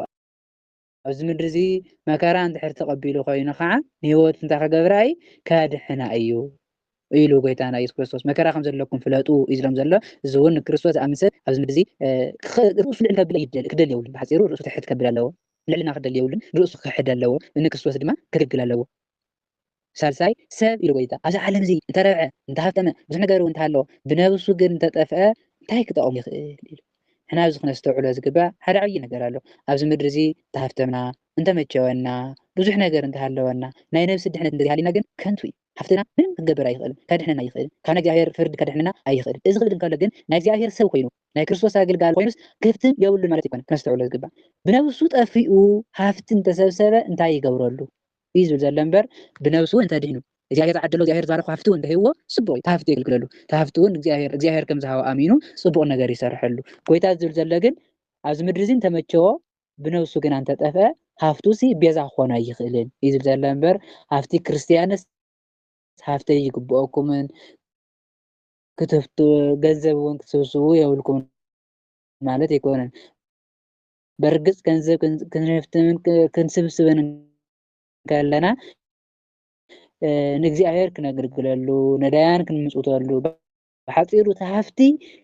ኣብዚ ምድሪ እዚ መከራ እንድሕር ተቐቢሉ ኮይኑ ከዓ ንህይወቱ እንታይ ክገብራ እዩ ካድሕና እዩ ኢሉ ጎይታና ኢየሱስ ክርስቶስ መከራ ከም ዘለኩም ፍለጡ እዩ ዝብሎም ዘሎ እዚ እውን ንክርስቶስ ዝኣምን ሰብ ኣብዚ ምድሪ እዚ ርእሱ ልዕል ከብል ክደሊ የብሉን ብሓፂሩ ርእሱ ትሕት ከብል ኣለዎ ልዕልና ክደሊ የብሉን ርእሱ ክሕድ ኣለዎ ንክርስቶስ ድማ ከገልግል ኣለዎ ሳልሳይ ሰብ ኢሉ ጎይታ ኣብዚ ዓለም እዚ እንተረብዐ እንተሃፍተመ ብዙሕ ነገር እውን እንተሃለዎ ብነብሱ ግን እንተጠፍአ እንታይ ክጠቕሞ ይኽእል ኢሉ ሕና ኣብዚ ክነስተውዕሎ ዝግባእ ሓደ ዓብዪ ነገር ኣሎ ኣብዚ ምድሪ እዚ እንተሃፍተምና እንተመቸወና ብዙሕ ነገር እንተሃለወና ናይ ነብሲ ድሕነት እንተሃሊና ግን ከንቱ እዩ ሃፍትና ምንም ክገብር ኣይኽእልን ከድሕነና ኣይኽእልን ካብ ናይ እግዚኣብሔር ፍርዲ ከድሕነና ኣይኽእልን እዚ ክብል እንከሎ ግን ናይ እግዚኣብሔር ሰብ ኮይኑ ናይ ክርስቶስ ኣገልጋሊ ኮይኑስ ክፍትን የብሉን ማለት ኣይኮነን ክነስተውዕሎ ዝግባእ ብነብሱ ጠፊኡ ሃፍቲ እንተሰብሰበ እንታይ ይገብረሉ እዩ ዝብል ዘሎ እምበር ብነብሱ እንተድሕኑ እግዚኣብሔር ዝዓደሎ እግዚኣብሔር ዝባረኮ ሃፍቲ እውን እንተሂብዎ ፅቡቅ እዩ ሃፍቲ የገልግለሉ ሃፍቲ እውን እግዚኣብሔር ከም ዝሃቦ ኣሚኑ ፅቡቅ ነገር ይሰርሐሉ ጎይታ ዝብል ዘሎ ግን ኣብዚ ምድሪ እዚ እንተመቸዎ ብነብሱ ግን እንተጠፍአ ሃፍቱ ሲ ቤዛ ክኾኑ ኣይኽእልን እዩ ዝብል ዘሎ እምበር ሃፍቲ ክርስትያንስ ሃፍተይ ይግብአኩምን ክትፍቱ ገንዘብ እውን ክትስብስቡ የብልኩም ማለት ኣይኮነን በርግፅ ገንዘብ ክንፍትምን ክንስብስብን ከለና ንእግዚኣብሔር ክነግልግለሉ ነዳያን ክንምፅውተሉ ብሓፂሩ እቲ ሃፍቲ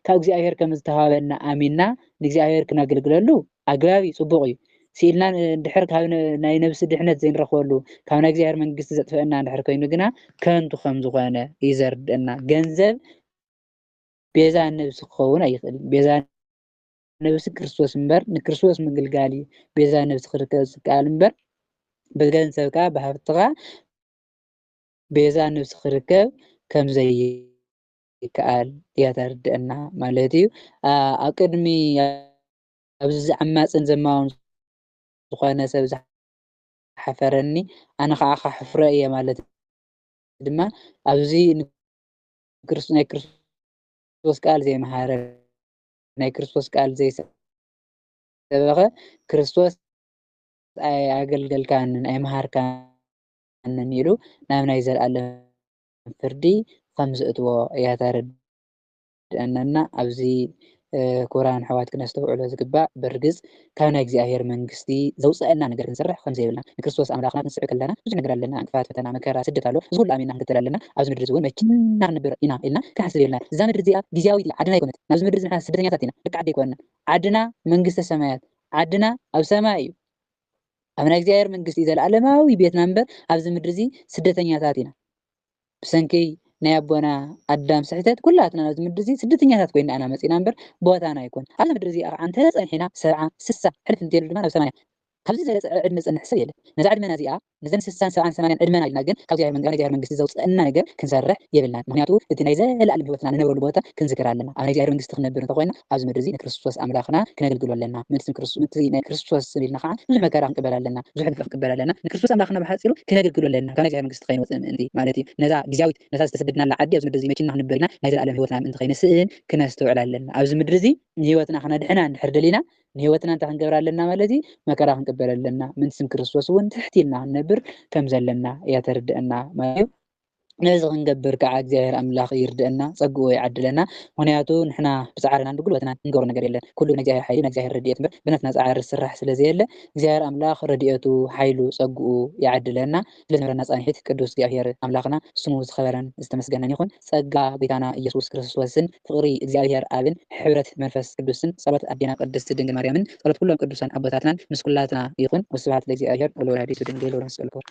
ካብ እግዚኣብሔር ከም ዝተዋሃበና ኣሚንና ንእግዚኣብሔር ክነግልግለሉ ኣግባቢ ፅቡቅ እዩ ሲኢልና ድሕር ካብ ናይ ነብሲ ድሕነት ዘይንረክበሉ ካብ ናይ እግዚኣብሔር መንግስቲ ዘጥፍአና ድሕር ኮይኑ ግና ከንቱ ከም ዝኾነ እዩ ዘርድአና ገንዘብ ቤዛ ነብሲ ክኸውን ኣይኽእልን ቤዛ ነብሲ ክርስቶስ እምበር ንክርስቶስ ምግልጋል እዩ ቤዛ ነብሲ ክርከብ ዝከኣል እምበር ብገንዘብካ ብሃፍትኻ ቤዛ ነብሲ ክርከብ ከም ዘይከኣል እያ ተርድአና ማለት እዩ ኣብ ቅድሚ ኣብዚ ዓማፅን ዘማውን ዝኾነ ሰብ ዝሓፈረኒ ኣነ ከዓ ካሕፍሮ እየ ማለት ድማ ኣብዚ ናይ ክርስቶስ ቃል ዘይመሃረ ናይ ክርስቶስ ቃል ዘይሰበኸ ክርስቶስ ኣገልገልካንን ኣይመሃርካንን ኢሉ ናብ ናይ ዘለኣለም ፍርዲ ከም ዘእትዎ እያ ተርድአና የርድአናና ኣብዚ كوران حوات كنستوعب على زكبا برجز كان እግዚአብሔር መንግስቲ ዘውፅአና ነገር ክንሰርሕ ከም ዘይብልና ንክርስቶስ ኣምላኽና ክንስዕብ ከለና ብዙ ነገር ኣለና እንቅፋት ፈተና መከራ ስደት ኣሎ እዚ ሁሉ ኣሚና ክንከተል ኣለና ኣብዚ ምድሪ እውን መኪና ክንነብር ኢና ኢልና ክሓስብ የብልና እዛ ምድሪ እዚኣ ግዝያዊት እያ ዓድና ኣይኮነት ናብዚ ምድሪ ንሕና ስደተኛታት ኢና ልክ ዓዲ ኣይኮንና ዓድና መንግስተ ሰማያት ዓድና ኣብ ሰማይ እዩ ኣብ ናይ እግዚአብሔር መንግስቲ ዘለኣለማዊ ቤትና እምበር ኣብዚ ምድሪ እዚ ስደተኛታት ኢና ብሰንኪ ናይ ኣቦና ኣዳም ስሕተት ኩላትና ናብዚ ምድሪ እዚ ስደተኛታት ኮይና ኣና መፂና እምበር ቦታና ኣይኮን ኣብዚ ምድሪ እዚ ኣንተ ፀኒሕና 70 60 ሕልፍ እንተይሉ ድማ ናብ 80 ካብዚ ዘለፀ ዕድመ ፀንሕ ሰብ የለን ነዛ ዕድመና እዚኣ ነዘን 60 70 80 ዕድመና ኢልና ግን ካብ እግዚአብሔር መንግስቲ ዘውፅአና ነገር ክንሰርሕ የብልና ምክንያቱ እቲ ናይ ዘለኣለም ሂወትና ንነብረሉ ቦታ ክንዝክር ኣለና ኣብ ናይ እግዚአብሔር መንግስቲ ክንነብር እንተኮይና ኣብዚ ምድሪ እዚ ንክርስቶስ ኣምላኽና ክነገልግሎ ኣለና ምንቲ ናይ ክርስቶስ ኢልና ከዓ ብዙሕ መከራ ክንቅበል ኣለና ብዙሕ ዕድመ ክንቅበል ኣለና ንክርስቶስ ኣምላኽና ብሓፂሩ ክነገልግሎ ኣለና ካብ ናይ እግዚአብሔር መንግስቲ ከይንወፅእ ምእንቲ ማለት እዩ ነዛ ግዝያዊት ነዛ ዝተሰደድናላ ዓዲ ኣብዚ ምድሪ እዚ መኪና ክንነብር ኢና ናይ ዘለኣለም ሂወትና ምእንቲ ከይንስእን ክነስተውዕል ኣለና ኣብዚ ምድሪ እዚ ንሂወትና ክነድሕና እንድሕር ደሊና ንሂወትና እንታይ ክንገብር ኣለና ማለት እዩ መከራ ክንቅበል ኣለና ምንቲ ስም ክርስቶስ እውን ትሕት ኢልና ክንነብር ከም ዘለና እያ ተርድአና ማለት እዩ ነዚ ክንገብር ከዓ እግዚአብሔር ኣምላኽ ይርድአና ፀግኡ ይዓድለና ምክንያቱ ንሕና ብፃዕርናን ብጉልበትና ንገብሮ ነገር የለን ኩሉ ናይ እግዚአብሔር ሓይሊ ናይ እግዚአብሔር ረድኤት እምበር ብናትና ፃዕሪ ዝስራሕ ስለዘየለ እግዚአብሔር ኣምላኽ ረድኤቱ ሓይሉ ፀግኡ ይዓድለና ስለዝነበረና ፃኒሒት ቅዱስ እግዚአብሔር ኣምላኽና ስሙ ዝኸበረን ዝተመስገነን ይኹን ፀጋ ጌታና ኢየሱስ ክርስቶስን ፍቅሪ እግዚአብሔር ኣብን ሕብረት መንፈስ ቅዱስን ጸሎት ኣዴና ቅድስት ድንግል ማርያምን ጸሎት ኩሎም ቅዱሳን ኣቦታትናን ምስ ኩላትና ይኹን ወስብሐት ለእግዚአብሔር ወለወላዲቱ ድንግል ወለመስቀሉ ክቡር